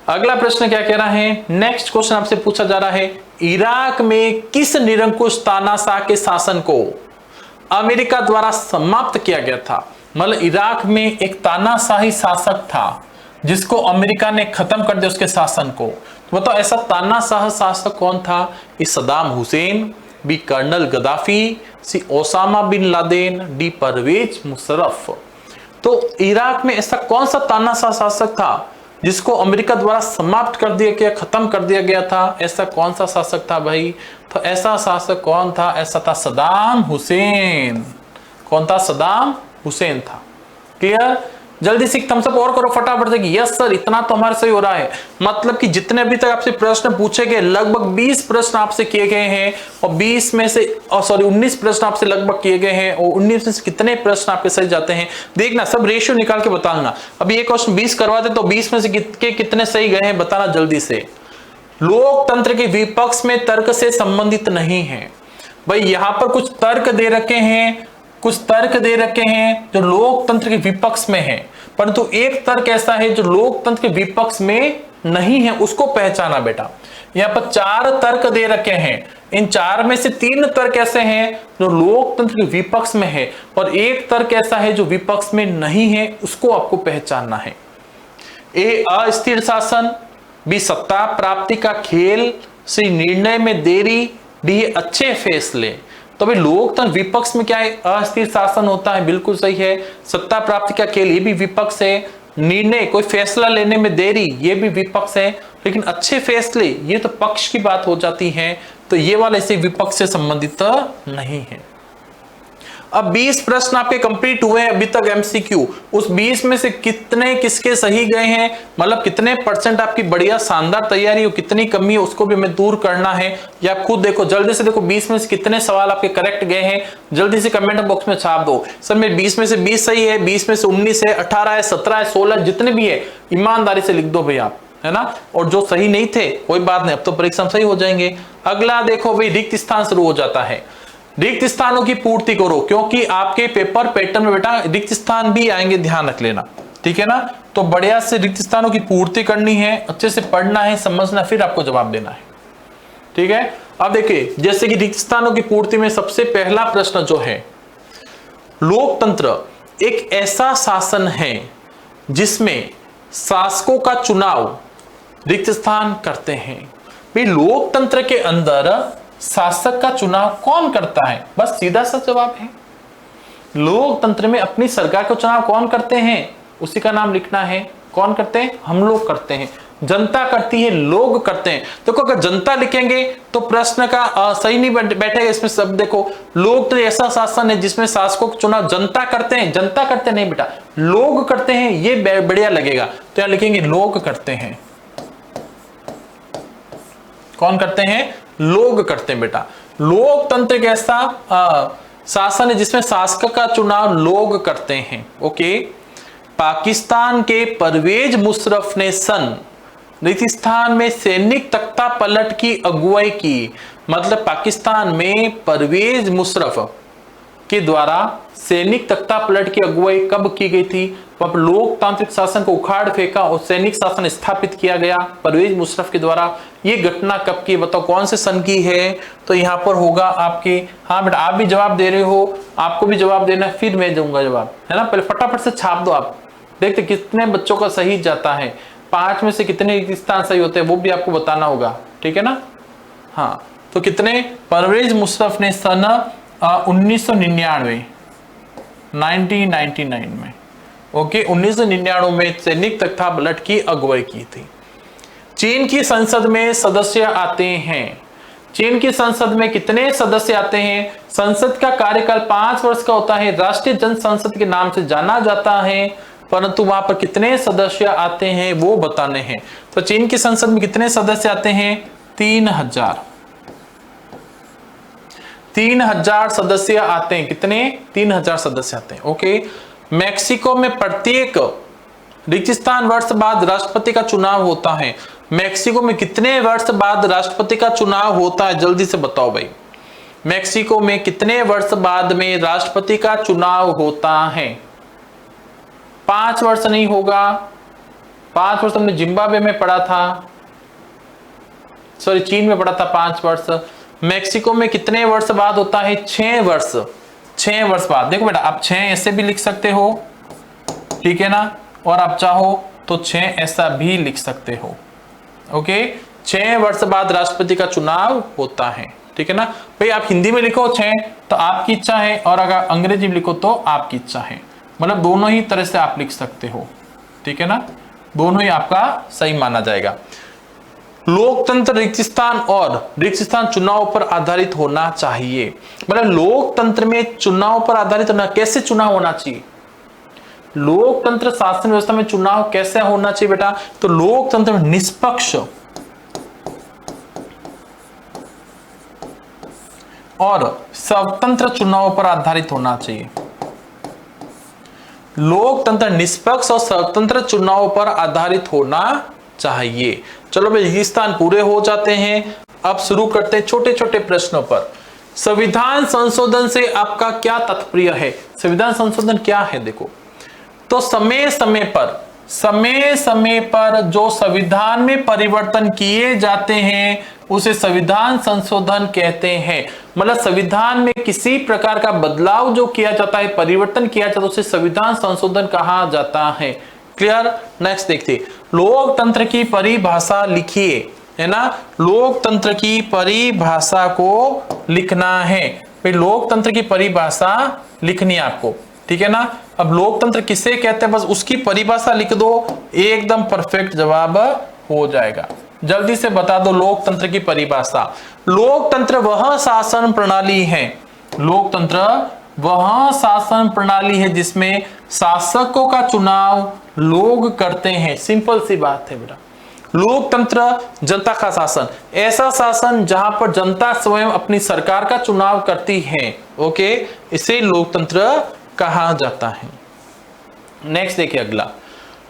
अगला प्रश्न क्या कह रहा है। नेक्स्ट क्वेश्चन आपसे पूछा जा रहा है, इराक में किस निरंकुश तानाशाह के शासन को अमेरिका द्वारा समाप्त किया गया था? मतलब इराक में एक तानाशाही शासक था जिसको अमेरिका ने खत्म कर दिया उसके शासन को। तो बताओ ऐसा तानाशाह शासक कौन था? A Saddam Hussein, B colonel Gaddafi, C Osama bin Laden, D Pervez Musharraf. तो इराक में ऐसा कौन सा तानाशाह शासक था जिसको अमेरिका द्वारा समाप्त कर दिया गया, खत्म कर दिया गया था? ऐसा कौन सा शासक था भाई? तो ऐसा शासक कौन था? ऐसा था सद्दाम हुसैन। कौन था? सद्दाम हुसैन था। क्लियर। जल्दी से थम्स अप और करो फटाफट से कि यस सर इतना तो हमारे सही हो रहा है। मतलब कि जितने अभी तक आपसे प्रश्न पूछे गए लगभग 20 प्रश्न आपसे किए गए हैं और 20 में से 19 प्रश्न आपसे लगभग किए गए हैं और 19 में से कितने प्रश्न आपके सही जाते हैं देखना, सब रेशियो निकाल के बताना। अभी एक क्वेश्चन 20 करवाते तो 20 में से कितने सही गए हैं बताना जल्दी से। लोकतंत्र के विपक्ष में तर्क से संबंधित नहीं है। भाई यहां पर कुछ तर्क दे रखे हैं, कुछ तर्क दे रखे हैं जो लोकतंत्र के विपक्ष में है, परंतु एक तर्क ऐसा है जो लोकतंत्र के विपक्ष में नहीं है, उसको पहचाना बेटा। यहाँ पर 4 तर्क दे रखे हैं, इन 4 में से 3 तर्क ऐसे हैं जो लोकतंत्र के विपक्ष में है और एक तर्क ऐसा है जो विपक्ष में नहीं है, उसको आपको पहचानना है। ए अस्थिर शासन, बी सत्ता प्राप्ति का खेल, सी निर्णय में देरी, डी अच्छे फैसले। तो भाई लोकतंत्र विपक्ष में क्या है? अस्थिर शासन होता है, बिल्कुल सही है। सत्ता प्राप्ति का खेल ये भी विपक्ष है। निर्णय कोई फैसला लेने में देरी ये भी विपक्ष है। लेकिन अच्छे फैसले ये तो पक्ष की बात हो जाती है, तो ये वाले से विपक्ष से संबंधित नहीं है। अब 20 प्रश्न आपके कंप्लीट हुए हैं अभी तक एमसीक्यू। उस 20 में से कितने किसके सही गए हैं, मतलब कितने परसेंट आपकी बढ़िया शानदार तैयारी हो, कितनी कमी है उसको भी हमें दूर करना है। या आप खुद देखो, जल्दी से देखो 20 में से कितने सवाल आपके करेक्ट गए हैं, जल्दी से कमेंट बॉक्स में छाप दो। सर मेरे 20 में से 20 सही है, 20 में से 19 है, 18 है, 17 है, 16 जितने भी है ईमानदारी से लिख दो भाई आप, है ना। और जो सही नहीं थे कोई बात नहीं, अब तो परीक्षा में सही हो जाएंगे। अगला देखो भाई, रिक्त स्थान शुरू हो जाता है। रिक्त स्थानों की पूर्ति करो, क्योंकि आपके पेपर पैटर्न में बेटा रिक्त स्थान भी आएंगे, ध्यान रख लेना, ठीक है ना। तो बढ़िया से रिक्त स्थानों की पूर्ति करनी है, अच्छे से पढ़ना है, समझना, फिर आपको जवाब देना है, ठीक है। अब देखिए, जैसे कि रिक्त स्थानों की पूर्ति में सबसे पहला प्रश्न जो है, लोकतंत्र एक ऐसा शासन है जिसमें शासकों का चुनाव रिक्त स्थान करते हैं। भाई लोकतंत्र के अंदर शासक का चुनाव कौन करता है? बस सीधा सा जवाब है, लोकतंत्र में अपनी सरकार का चुनाव कौन करते हैं, उसी का नाम लिखना है। कौन करते हैं? हम लोग करते हैं, जनता करती है, लोग करते हैं। देखो अगर जनता लिखेंगे तो प्रश्न का सही नहीं बैठेगा इसमें। सब देखो, लोग तो ऐसा शासन है जिसमें शासकों का चुनाव जनता करते हैं, जनता करते नहीं बेटा, लोग करते हैं, ये बढ़िया लगेगा। तो यहां लिखेंगे लोग करते हैं। कौन करते हैं? लोग करते हैं बेटा। लोकतंत्र एक ऐसा शासन है जिसमें शासक का चुनाव लोग करते हैं। ओके। पाकिस्तान के परवेज मुशर्रफ ने सन रिक्तिस्थान में सैनिक तख्ता पलट की अगुवाई की। मतलब पाकिस्तान में परवेज मुशर्रफ के द्वारा सैनिक तख्ता पलट की अगुवाई कब की गई थी? अब लोकतांत्रिक शासन को उखाड़ फेंका और सैनिक शासन स्थापित किया गया परवेज मुशर्रफ के द्वारा। ये घटना कब की, बताओ कौन से सन की है? तो यहाँ पर होगा आपके, हाँ बेटा आप भी जवाब दे रहे हो, आपको भी जवाब देना, फिर मैं दूंगा जवाब, है ना। पहले फटाफट से छाप दो आप, देखते कितने बच्चों का सही जाता है। 5 में से कितने स्थान सही होते हैं वो भी आपको बताना होगा, ठीक है ना। हाँ तो कितने? परवेज मुशर्रफ ने सन 1999 1999 में। ओके, 1999 में सैनिक तख्ता ब्लट की अगुवाई की थी। चीन की संसद में सदस्य आते हैं। चीन की संसद में कितने सदस्य आते हैं? संसद का कार्यकाल 5 वर्ष का होता है, राष्ट्रीय जन संसद के नाम से जाना जाता है, परंतु वहां पर कितने सदस्य आते हैं वो बताने हैं। तो चीन की संसद में कितने सदस्य आते हैं? 3000 सदस्य आते हैं। कितने? 3000 सदस्य आते हैं। ओके, मैक्सिको में प्रत्येक रिक्तिस्थान वर्ष बाद राष्ट्रपति का चुनाव होता है। मैक्सिको में कितने वर्ष बाद राष्ट्रपति का चुनाव होता है? जल्दी से बताओ भाई। मैक्सिको में कितने वर्ष बाद में राष्ट्रपति का चुनाव होता है? 5 वर्ष नहीं होगा। 5 वर्ष हमने जिम्बाब्वे में पढ़ा था, सॉरी चीन में पढ़ा था 5 वर्ष। मैक्सिको में कितने वर्ष बाद होता है? 6 वर्ष। 6 वर्ष बाद। देखो बेटा, आप 6 ऐसे भी लिख सकते हो, ठीक है ना, और आप चाहो तो 6 ऐसा भी लिख सकते हो। ओके, 6 वर्ष बाद राष्ट्रपति का चुनाव होता है, ठीक है ना भाई। आप हिंदी में लिखो 6 तो आपकी इच्छा है, और अगर अंग्रेजी में लिखो तो आपकी इच्छा है। मतलब दोनों ही तरह से आप लिख सकते हो, ठीक है ना, दोनों ही आपका सही माना जाएगा। लोकतंत्र रिक्तिस्थान चुनाव पर आधारित होना चाहिए। मतलब लोकतंत्र में चुनाव पर आधारित होना, कैसे चुनाव होना चाहिए? लोकतंत्र शासन व्यवस्था में चुनाव कैसे होना चाहिए बेटा? तो लोकतंत्र में निष्पक्ष और स्वतंत्र चुनाव पर आधारित होना चाहिए। लोकतंत्र निष्पक्ष और स्वतंत्र चुनाव पर आधारित होना चाहिए। चलो भाई, ये स्थान पूरे हो जाते हैं। अब शुरू करते हैं छोटे छोटे प्रश्नों पर। संविधान संशोधन से आपका क्या तात्पर्य है? संविधान संशोधन क्या है? देखो, तो समय समय पर जो संविधान में परिवर्तन किए जाते हैं उसे संविधान संशोधन कहते हैं। मतलब संविधान में किसी प्रकार का बदलाव जो किया जाता है, परिवर्तन किया जाता है, उसे संविधान संशोधन कहा जाता है। क्लियर? नेक्स्ट देखते, लोकतंत्र की परिभाषा लिखिए, है ना। लोकतंत्र की परिभाषा को लिखना है भाई। लोकतंत्र की परिभाषा लिखनी है आपको, ठीक है ना। अब लोकतंत्र किसे कहते हैं, बस उसकी परिभाषा लिख दो, एकदम परफेक्ट जवाब हो जाएगा। जल्दी से बता दो लोकतंत्र की परिभाषा। लोकतंत्र वह शासन प्रणाली है, लोकतंत्र वह शासन प्रणाली है जिसमें शासकों का चुनाव लोग करते हैं। सिंपल सी बात है बेटा। लोकतंत्र जनता का शासन, ऐसा शासन जहां पर जनता स्वयं अपनी सरकार का चुनाव करती है। ओके, इसे लोकतंत्र कहा जाता है। नेक्स्ट देखिए अगला,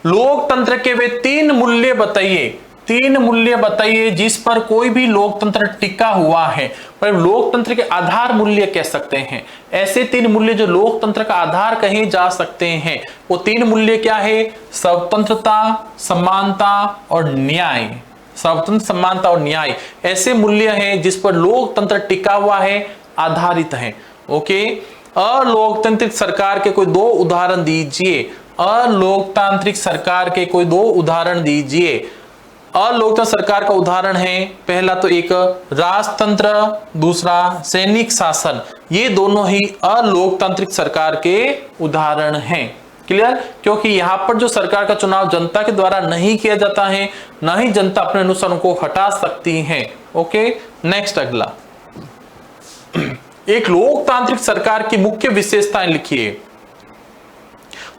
लोकतंत्र के वे 3 मूल्य बताइए। 3 मूल्य बताइए जिस पर कोई भी लोकतंत्र टिका हुआ है। पर लोकतंत्र के आधार मूल्य कह सकते हैं। ऐसे 3 मूल्य जो लोकतंत्र का आधार कहे जा सकते हैं, वो 3 मूल्य क्या है? स्वतंत्रता, समानता और न्याय। स्वतंत्र, समानता और न्याय ऐसे मूल्य हैं जिस पर लोकतंत्र टिका हुआ है, आधारित है। ओके, अलोकतांत्रिक सरकार के कोई 2 उदाहरण दीजिए। अलोकतांत्रिक सरकार के कोई 2 उदाहरण दीजिए। अलोकतांत्रिक सरकार का उदाहरण है, पहला तो एक राजतंत्र, दूसरा सैनिक शासन। ये दोनों ही अलोकतांत्रिक सरकार के उदाहरण हैं। क्लियर? क्योंकि यहां पर जो सरकार का चुनाव जनता के द्वारा नहीं किया जाता है, ना ही जनता अपने अनुसार उनको हटा सकती है। ओके, नेक्स्ट अगला, एक लोकतांत्रिक सरकार की मुख्य विशेषताएं लिखिए।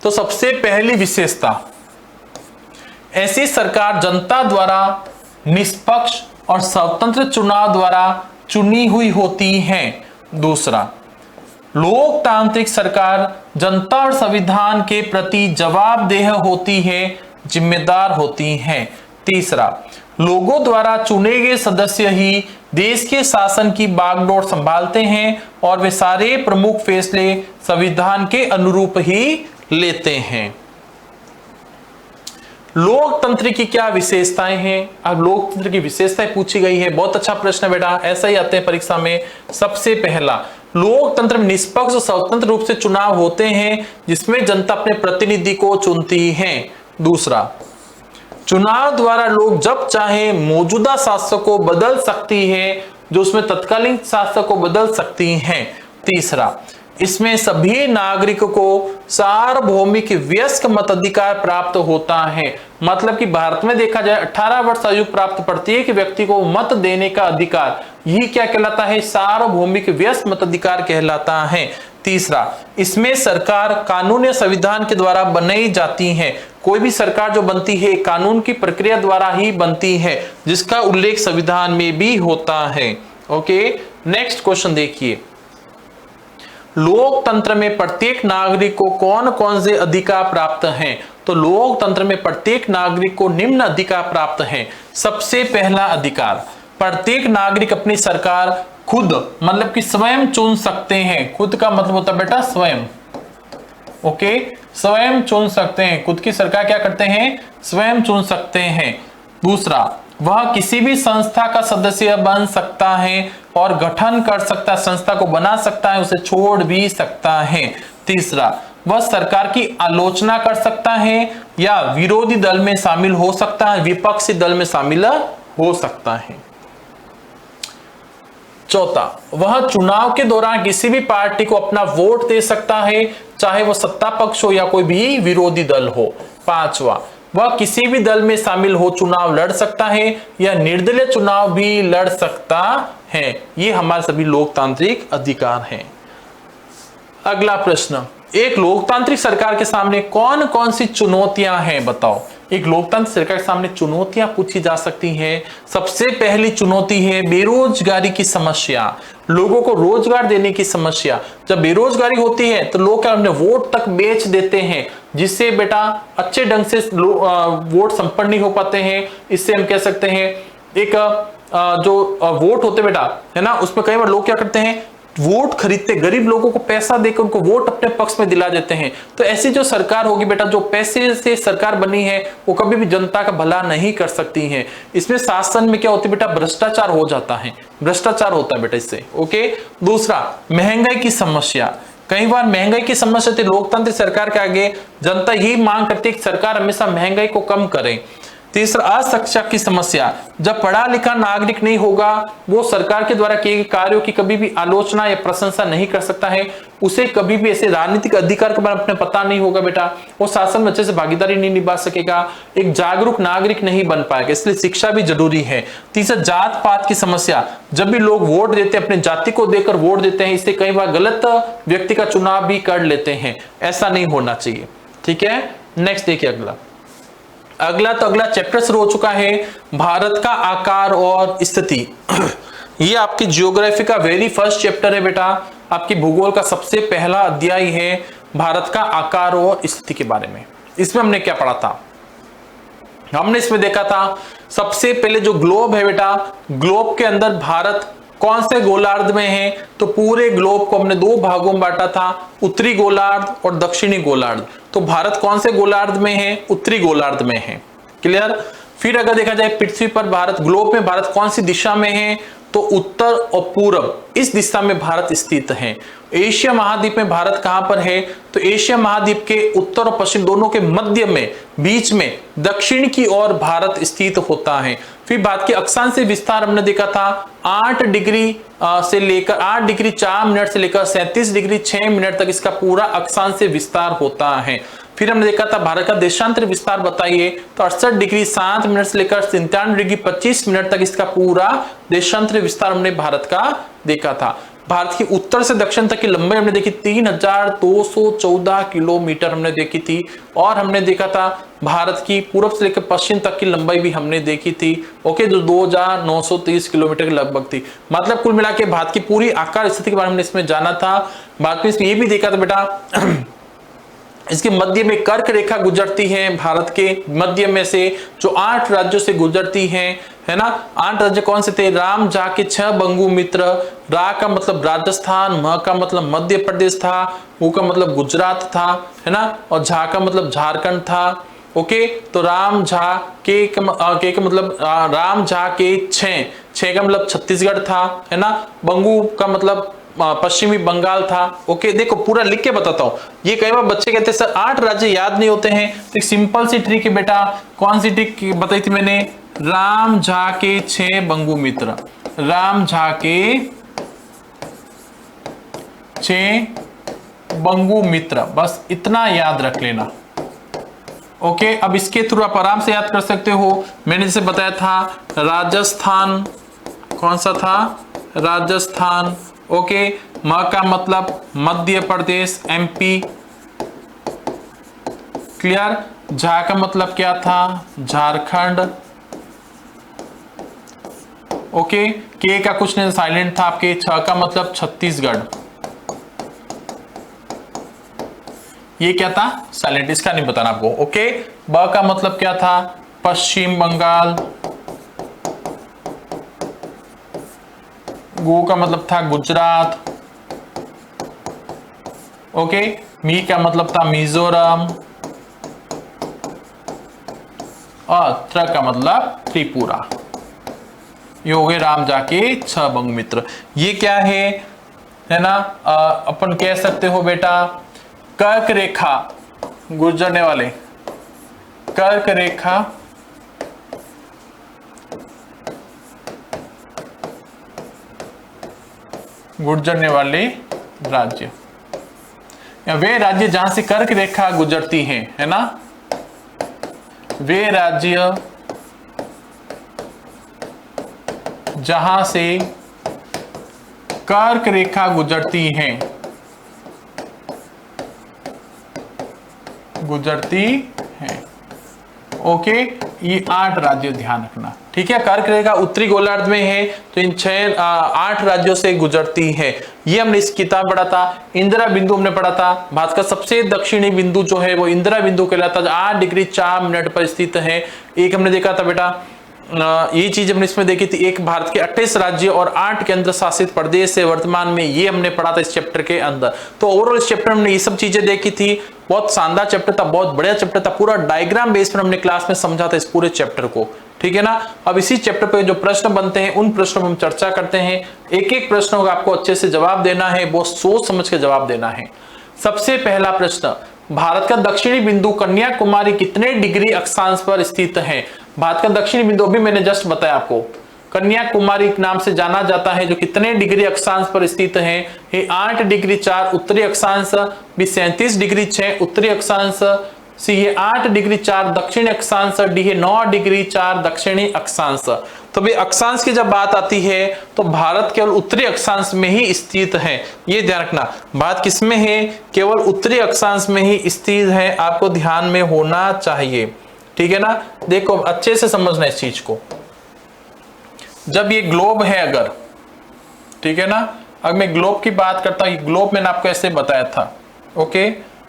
तो सबसे पहली विशेषता, ऐसी सरकार जनता द्वारा निष्पक्ष और स्वतंत्र चुनाव द्वारा चुनी हुई होती है। दूसरा, लोकतांत्रिक सरकार जनता और संविधान के प्रति जवाबदेह होती है, जिम्मेदार होती है। तीसरा, लोगों द्वारा चुने गए सदस्य ही देश के शासन की बागडोर संभालते हैं और वे सारे प्रमुख फैसले संविधान के अनुरूप ही लेते हैं। लोकतंत्र की क्या विशेषताएं हैं? अब लोकतंत्र की विशेषताएं पूछी गई है। बहुत अच्छा प्रश्न है बेटा, ऐसा ही आते हैं परीक्षा में। सबसे पहला, लोकतंत्र में निष्पक्ष और स्वतंत्र रूप से चुनाव होते हैं जिसमें जनता अपने प्रतिनिधि को चुनती है। दूसरा, चुनाव द्वारा लोग जब चाहे मौजूदा शासक को बदल सकती है, जो उसमें तत्कालीन शासक को बदल सकती हैं। तीसरा, इसमें सभी नागरिकों को सार्वभौमिक वयस्क मताधिकार प्राप्त होता है। मतलब कि भारत में देखा जाए 18 वर्ष आयु प्राप्त प्रत्येक व्यक्ति को मत देने का अधिकार, यही क्या कहलाता है? सार्वभौमिक वयस्क मताधिकार कहलाता है। तीसरा, इसमें सरकार कानून या संविधान के द्वारा बनाई जाती है। कोई भी सरकार जो बनती है कानून की प्रक्रिया द्वारा ही बनती है, जिसका उल्लेख संविधान में भी होता है। ओके, नेक्स्ट क्वेश्चन देखिए, लोकतंत्र में प्रत्येक नागरिक को कौन कौन से अधिकार प्राप्त हैं? तो लोकतंत्र में प्रत्येक नागरिक को निम्न अधिकार प्राप्त हैं। सबसे पहला अधिकार, प्रत्येक नागरिक अपनी सरकार खुद मतलब कि स्वयं चुन सकते हैं। खुद का मतलब होता है बेटा स्वयं। ओके, स्वयं चुन सकते हैं, खुद की सरकार क्या करते हैं? स्वयं चुन सकते हैं। दूसरा, वह किसी भी संस्था का सदस्य बन सकता है और गठन कर सकता है, संस्था को बना सकता है, उसे छोड़ भी सकता है। तीसरा, वह सरकार की आलोचना कर सकता है या विरोधी दल में शामिल हो सकता है, विपक्षी दल में शामिल हो सकता है। चौथा, वह चुनाव के दौरान किसी भी पार्टी को अपना वोट दे सकता है, चाहे वह सत्ता पक्ष हो या कोई भी विरोधी दल हो। पांचवा, वह किसी भी दल में शामिल हो चुनाव लड़ सकता है या निर्दलीय चुनाव भी लड़ सकता है। ये हमारे सभी लोकतांत्रिक अधिकार हैं। अगला प्रश्न, एक लोकतांत्रिक सरकार के सामने कौन कौन सी चुनौतियां हैं? बताओ। एक लोकतांत्रिक सरकार के सामने चुनौतियां पूछी जा सकती हैं। सबसे पहली चुनौती है बेरोजगारी की समस्या, लोगों को रोजगार देने की समस्या। जब बेरोजगारी होती है तो लोग क्या अपने वोट तक बेच देते हैं, जिससे बेटा अच्छे ढंग से वोट संपन्न नहीं हो पाते हैं। इससे हम कह सकते हैं एक जो वोट होते बेटा है ना, उसमें कई बार लोग क्या करते हैं, वोट खरीदते, गरीब लोगों को पैसा देकर उनको वोट अपने पक्ष में दिला देते हैं। तो ऐसी जो सरकार होगी बेटा, जो पैसे से सरकार बनी है, वो कभी भी जनता का भला नहीं कर सकती है। इसमें शासन में क्या होती है बेटा, भ्रष्टाचार हो जाता है, भ्रष्टाचार होता है बेटा इससे। ओके, दूसरा, महंगाई की समस्या। कई बार महंगाई की समस्या थी, लोकतांत्रिक सरकार के आगे जनता यही मांग करती है कि सरकार हमेशा महंगाई को कम करे। तीसरा, अशिक्षा की समस्या। जब पढ़ा लिखा नागरिक नहीं होगा, वो सरकार के द्वारा किए गए कार्यों की कभी भी आलोचना या प्रशंसा नहीं कर सकता है, उसे कभी भी ऐसे राजनीतिक अधिकार के बारे में अपने पता नहीं होगा बेटा, वो शासन में अच्छे से भागीदारी नहीं निभा सकेगा, एक जागरूक नागरिक नहीं बन पाएगा। इसलिए शिक्षा भी जरूरी है। तीसरा, जात पात की समस्या। जब भी लोग वोट देते हैं, अपने जाति को देकर वोट देते हैं, इससे कई बार गलत व्यक्ति का चुनाव भी कर लेते हैं, ऐसा नहीं होना चाहिए। ठीक है, नेक्स्ट देखिए अगला चैप्टर शुरू हो चुका है, भारत का आकार और स्थिति। ये आपकी ज्योग्राफी का वेरी फर्स्ट चैप्टर है बेटा, आपकी भूगोल का सबसे पहला अध्याय है भारत का आकार और स्थिति के बारे में। इसमें हमने क्या पढ़ा था? हमने इसमें देखा था सबसे पहले जो ग्लोब है बेटा, ग्लोब के अंदर भारत कौन से गोलार्ध में है? तो पूरे ग्लोब को हमने दो भागों में बांटा था, उत्तरी गोलार्ध और दक्षिणी गोलार्ध। तो भारत कौन से गोलार्ध में है? उत्तरी गोलार्ध में है। क्लियर? फिर अगर देखा जाए पृथ्वी पर भारत, ग्लोब में भारत कौन सी दिशा में है? तो उत्तर और पूर्व, इस दिशा में भारत स्थित है। एशिया महाद्वीप में भारत कहां पर है? तो एशिया महाद्वीप के उत्तर और पश्चिम दोनों के मध्य में, बीच में दक्षिण की ओर भारत स्थित होता है। फिर भारत के अक्षांश विस्तार हमने देखा था 8 डिग्री से लेकर 8 डिग्री 4 मिनट से लेकर 37 डिग्री 6 मिनट तक इसका पूरा अक्षांश विस्तार होता है। फिर हमने देखा था भारत का देशांतर विस्तार बताइए, तो 68 डिग्री 7 मिनट से लेकर 97 डिग्री 25 मिनट तक इसका पूरा देशांतर विस्तार हमने भारत का देखा था। भारत की उत्तर से दक्षिण तक की लंबाई हमने देखी 3214 किलोमीटर हमने देखी थी। और हमने देखा था भारत की पूर्व से लेकर पश्चिम तक की लंबाई भी हमने देखी थी, ओके, जो 2930 किलोमीटर के लगभग थी। मतलब कुल मिला के भारत की पूरी आकार स्थिति के बारे में हमने इसमें जाना था। बाद में इसमें ये भी देखा था बेटा इसके मध्य में कर्क रेखा गुजरती है, भारत के मध्य में से जो 8 राज्यों से गुजरती है ना। 8 राज्य कौन से थे? राम झा के 6 बंगु मित्र, रा का मतलब राजस्थान, म का मतलब मध्य प्रदेश था, वो का मतलब गुजरात था, है ना, और झा का मतलब झारखंड था। ओके, तो राम झा के का मतलब राम झा के 6 का मतलब छत्तीसगढ़ था, है ना। बंगु का मतलब पश्चिमी बंगाल था। ओके, देखो पूरा लिख के बताता हूं। ये कई बार बच्चे कहते हैं सर 8 राज्य याद नहीं होते हैं, तो एक सिंपल सी ट्रिक है बेटा। कौन सी ट्रिक बताई थी मैंने? राम झा के 6 बंगु मित्र, राम झा के 6 बंगु मित्र, बस इतना याद रख लेना। ओके, अब इसके थ्रू आप आराम से याद कर सकते हो। मैंने जैसे बताया था राजस्थान, कौन सा था, राजस्थान। ओके, म का मतलब मध्य प्रदेश, एमपी। क्लियर। झा का मतलब क्या था, झारखंड। ओके, के का कुछ नहीं, साइलेंट था आपके। छ का मतलब छत्तीसगढ़, ये क्या था, साइलेंट, इसका नहीं बताना आपको। ओके, ब का मतलब क्या था, पश्चिम बंगाल। गु का मतलब था गुजरात। ओके, मी का मतलब था मिजोरम। और त्र का मतलब त्रिपुरा। ये हो गए राम जाके छ बंग मित्र। ये क्या है ना, अपन कह सकते हो बेटा कर्क रेखा गुजरने वाले, कर्क रेखा गुजरने वाले राज्य, या वे राज्य जहां से कर्क रेखा गुजरती है ना, वे राज्य जहां से कर्क रेखा गुजरती है, ओके। ये 8 राज्य ध्यान रखना, ठीक है। कर्क रेखा उत्तरी गोलार्ध में है, तो इन 8 राज्यों से गुजरती है। ये हमने इस किताब पढ़ा था। इंदिरा बिंदु हमने पढ़ा था। भारत का सबसे दक्षिणी बिंदु जो है वो इंदिरा बिंदु कहलाता है, 8 डिग्री 4 मिनट पर स्थित है। एक हमने देखा था बेटा, ये चीज हमने इसमें देखी थी, एक भारत के 28 राज्य और 8 केंद्र शासित प्रदेश है वर्तमान में, ये हमने पढ़ा था इस चैप्टर के अंदर। तो ओवरऑल इस चैप्टर में हमने ये सब चीजें देखी थी। बहुत शानदार चैप्टर था, बहुत बढ़िया चैप्टर था, पूरा डायग्राम बेस पर हमने क्लास में समझा था इस पूरे चैप्टर को, ठीक है ना। अब इसी चैप्टर पे जो प्रश्न बनते हैं उन प्रश्नों पर हम चर्चा करते हैं। एक एक प्रश्नों का आपको अच्छे से जवाब देना है, बहुत सोच समझ के जवाब देना है। सबसे पहला प्रश्न, भारत का दक्षिणी बिंदु कन्याकुमारी कितने डिग्री अक्षांश पर स्थित है? भारत का दक्षिणी बिंदु अभी मैंने जस्ट बताया आपको, कन्याकुमारी नाम से जाना जाता है, जो कितने डिग्री अक्षांश पर स्थित है? ये 8 डिग्री 4 उत्तरी अक्षांश, बी 37 डिग्री 6 उत्तरी अक्षांश, सी ये 8 डिग्री 4 दक्षिणी अक्षांश, डी है 9 डिग्री 4 दक्षिणी अक्षांश। तो भाई अक्षांश की जब बात आती है तो भारत केवल उत्तरी अक्षांश में ही स्थित है, ये ध्यान रखना। भारत किसमें है? केवल उत्तरी अक्षांश में ही स्थित है, आपको ध्यान में होना चाहिए, ठीक है ना। देखो अच्छे से समझना इस चीज को। जब ये ग्लोब है अगर, ठीक है ना, अगर मैं ग्लोब की बात करता हूं, ग्लोब मैंने आपको ऐसे बताया था, ओके।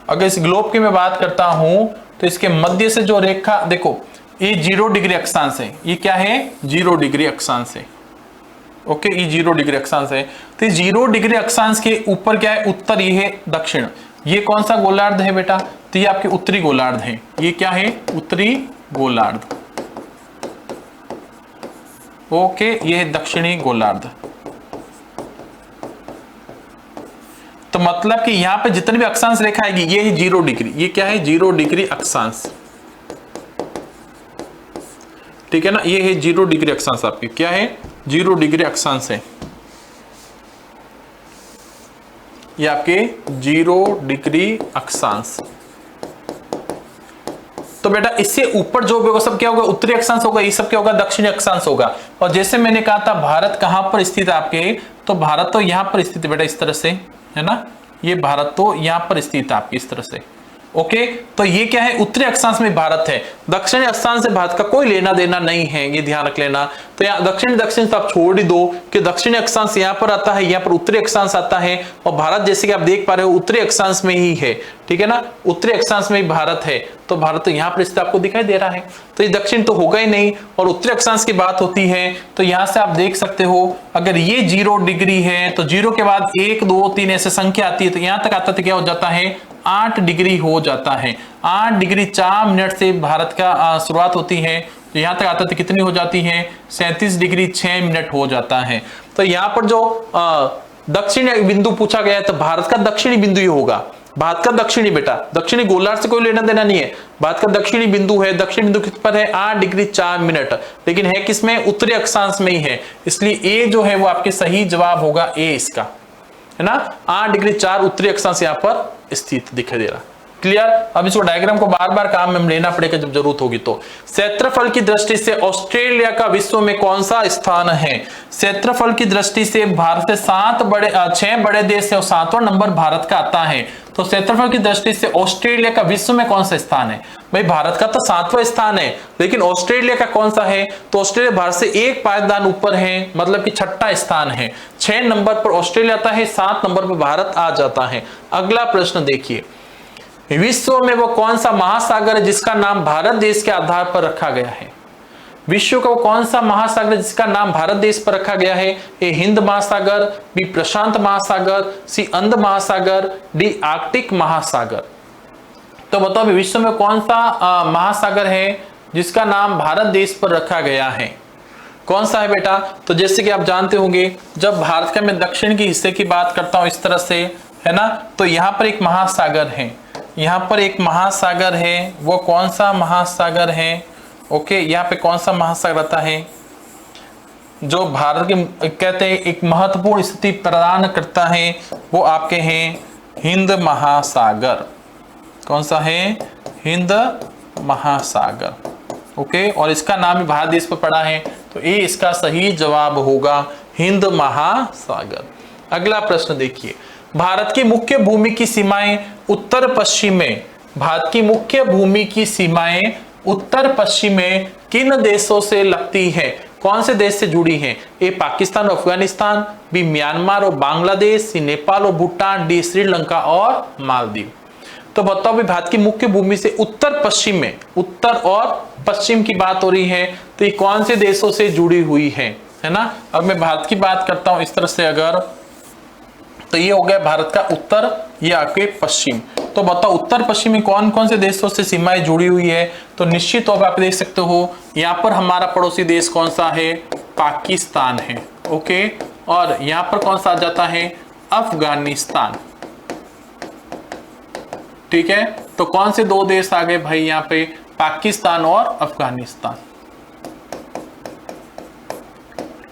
अगर इस ग्लोब की मैं बात करता हूं तो इसके मध्य से जो रेखा देखो, ये 0 डिग्री अक्षांश है। ये क्या है? 0 डिग्री अक्षांश है, ओके। ये 0 डिग्री अक्षांश है। तो 0 डिग्री अक्षांश के ऊपर क्या है? उत्तर, ये है दक्षिण। ये कौन सा गोलार्ध है बेटा? तो ये आपके उत्तरी गोलार्ध है। ये क्या है? उत्तरी गोलार्ध, ओके। ये है दक्षिणी गोलार्ध। तो मतलब कि यहां पे जितनी भी अक्षांश रेखा आएगी ये है 0 डिग्री। ये क्या है? 0 डिग्री अक्षांश, ठीक है ना। ये है 0 डिग्री अक्षांश, आपकी क्या है? 0 डिग्री अक्षांश है। ये आपके 0 डिग्री अक्षांश। तो बेटा इससे ऊपर जो भी होगा सब क्या होगा? उत्तरी अक्षांश होगा। ये सब क्या होगा? दक्षिणी अक्षांश होगा। और जैसे मैंने कहा था भारत कहां पर स्थित है आपके, तो भारत तो यहां पर स्थित है बेटा, इस तरह से, है ना। ये भारत तो यहां पर स्थित है आपकी इस तरह से, ओके। तो ये क्या है? उत्तरी अक्षांश में भारत है। दक्षिणी अक्षांश से भारत का कोई लेना देना नहीं है, ये ध्यान रख लेना। तो यहाँ दक्षिण तो आप छोड़ ही दो कि दक्षिणी अक्षांश यहाँ पर आता है, यहाँ पर उत्तरी अक्षांश आता है, और भारत जैसे कि आप देख पा रहे हो उत्तरी अक्षांश में ही है, ठीक है ना। उत्तरी अक्षांश में ही भारत है, तो भारत तो यहाँ पर स्थित आपको दिखाई दे रहा है। तो ये दक्षिण तो होगा ही नहीं। और उत्तरी अक्षांश की बात होती है तो यहाँ से आप देख सकते हो, अगर ये 0 डिग्री है तो 0 के बाद 1 2 3 ऐसे संख्या आती है, तो यहाँ तक आता तो क्या हो जाता है? 8 डिग्री हो जाता है। 8 डिग्री 4 मिनट से भारत का शुरुआत होती है, तो यहां तक आता तो कितनी हो जाती है? 37 डिग्री 6 मिनट हो जाता है। तो यहाँ पर जो दक्षिणी बिंदु पूछा गया है, तो भारत का दक्षिणी बिंदु ही होगा। भारत का दक्षिणी बेटा, दक्षिणी गोलार्ध से कोई लेना देना नहीं है। भारत का दक्षिणी बिंदु है। दक्षिणी बिंदु किस पर है? 8 डिग्री 4 मिनट, लेकिन है किसमें? उत्तरी अक्षांश में ही है। इसलिए ए जो है वो आपके सही जवाब होगा, ए इसका। है ना। 8 डिग्री 4 उत्तरी अक्षांश यहाँ पर स्थित दिखाई दे रहा। क्लियर। अब इसको डायग्राम को बार बार काम में लेना पड़ेगा जब जरूरत होगी तो। क्षेत्रफल की दृष्टि से ऑस्ट्रेलिया का विश्व में कौन सा स्थान है? क्षेत्रफल की दृष्टि से भारत से 6 बड़े देश है और 7वां नंबर भारत का आता है। तो क्षेत्रफल की दृष्टि से ऑस्ट्रेलिया का विश्व में कौन सा स्थान है? भाई भारत का तो 7वां स्थान है, लेकिन ऑस्ट्रेलिया का कौन सा है? तो ऑस्ट्रेलिया भारत से 1 पायदान ऊपर है, मतलब कि 6ठा स्थान है। 6 नंबर पर ऑस्ट्रेलिया आता है, 7 नंबर पर भारत आ जाता है। अगला प्रश्न देखिए, विश्व में वो कौन सा महासागर है जिसका नाम भारत देश के आधार पर रखा गया है? विश्व का वो कौन सा महासागर जिसका नाम भारत देश पर रखा गया है? ए हिंद महासागर, बी प्रशांत महासागर, सी अंध महासागर, डी आर्कटिक महासागर। तो बताओ विश्व में कौन सा महासागर है जिसका नाम भारत देश पर रखा गया है? कौन सा है बेटा? तो जैसे कि आप जानते होंगे, जब भारत का मैं दक्षिण के हिस्से की बात करता हूं इस तरह से, है ना, तो यहां पर एक महासागर है, यहाँ पर एक महासागर है। वो कौन सा महासागर है? ओके, यहाँ पे कौन सा महासागर आता है जो भारत के कहते हैं एक महत्वपूर्ण स्थिति प्रदान करता है? वो आपके हैं हिंद महासागर। कौन सा है? हिंद महासागर। ओके, और इसका नाम भी भारत देश पर पड़ा है, तो ये इसका सही जवाब होगा, हिंद महासागर। अगला प्रश्न देखिए, भारत की मुख्य भूमि की सीमाएं उत्तर पश्चिम में, भारत की मुख्य भूमि की सीमाएं उत्तर पश्चिम में किन देशों से लगती है? कौन से देश से जुड़ी हैं? ए पाकिस्तान और अफगानिस्तान, बी म्यांमार और बांग्लादेश, सी नेपाल और भूटान, डी श्रीलंका और मालदीव। तो बताओ भी भारत की मुख्य भूमि से उत्तर पश्चिम में, उत्तर और पश्चिम की बात हो रही है, तो ये कौन से देशों से जुड़ी हुई है ना। अब मैं भारत की बात करता हूं इस तरह से, अगर तो ये हो गया भारत का उत्तर, ये आपके पश्चिम। तो बताओ उत्तर पश्चिम में कौन कौन से देशों से सीमाएं जुड़ी हुई है? तो निश्चित तौर पर आप देख सकते हो, यहाँ पर हमारा पड़ोसी देश कौन सा है? पाकिस्तान है। ओके, और यहाँ पर कौन सा आ जाता है? अफगानिस्तान। ठीक है, तो कौन से 2 देश आ गए भाई यहाँ पे? पाकिस्तान और अफगानिस्तान।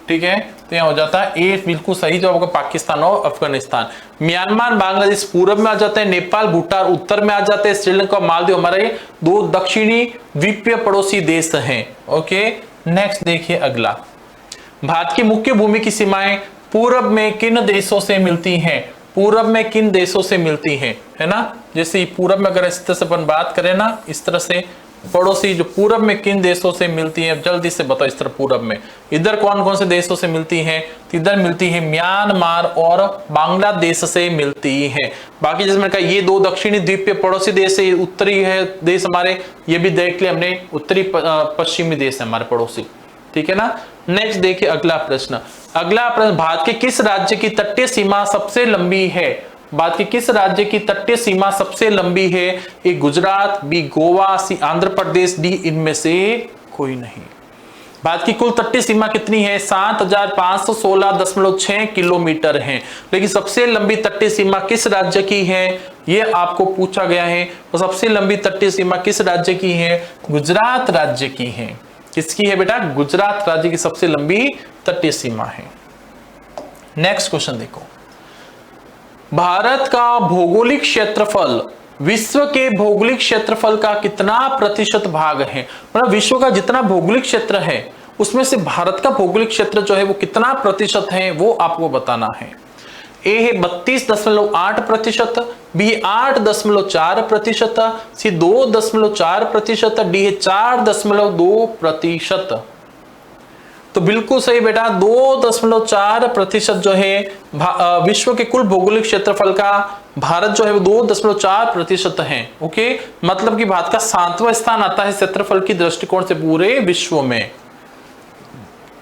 ठीक है, तो यहां हो जाता है ए बिल्कुल सही जवाब होगा, पाकिस्तान और अफगानिस्तान। म्यांमार बांग्लादेश पूर्व में आ जाते हैं, नेपाल भूटान उत्तर में आ जाते हैं, श्रीलंका मालदीव हमारे 2 दक्षिणी द्वीपीय पड़ोसी देश हैं। ओके, नेक्स्ट देखिए अगला, भारत की मुख्य भूमि की सीमाएं पूर्व में किन देशों से मिलती हैं? पूर्व में किन देशों से मिलती हैं, है ना। जैसे पूर्व में अगर इस तरह से अपन बात करें ना, इस तरह से पड़ोसी जो पूरब में किन देशों से मिलती है, जल्दी से बताओ। इस तरह पूरब में इधर कौन कौन से देशों से मिलती है? तो इधर मिलती है म्यांमार और बांग्लादेश से मिलती है। बाकी जैसे मैंने कहा ये 2 दक्षिणी द्वीपीय पड़ोसी देश है, उत्तरी है देश हमारे, ये भी देख लिया हमने, उत्तरी पश्चिमी देश है हमारे पड़ोसी। ठीक है ना। नेक्स्ट देखिए अगला प्रश्न। अगला प्रश्न, भारत के किस राज्य की तटीय सीमा सबसे लंबी है? भारत के किस राज्य की तटीय सीमा सबसे लंबी है? ए गुजरात, बी गोवा, सी आंध्र प्रदेश, डी इनमें से कोई नहीं। भारत की कुल तटीय सीमा कितनी है? 7516.6 किलोमीटर है, लेकिन सबसे लंबी तटीय सीमा किस राज्य की है ये आपको पूछा गया है। तो सबसे लंबी तटीय सीमा किस राज्य की है? गुजरात राज्य की है। किसकी है बेटा? गुजरात राज्य की सबसे लंबी तटीय सीमा है। नेक्स्ट क्वेश्चन देखो, भारत का भौगोलिक क्षेत्रफल विश्व के भौगोलिक क्षेत्रफल का कितना प्रतिशत भाग है? मतलब विश्व का जितना भौगोलिक क्षेत्र है उसमें से भारत का भौगोलिक क्षेत्र जो है वो कितना प्रतिशत है वो आपको बताना है। ए है 32.8%, बी 8.4%, सी 2.4%, डी है 4.2%। तो बिल्कुल सही बेटा, 2.4% जो है विश्व के कुल भौगोलिक क्षेत्रफल का भारत जो है वो 2.4% है। ओके, मतलब कि भारत का 7वां स्थान आता है क्षेत्रफल की दृष्टिकोण से पूरे विश्व में।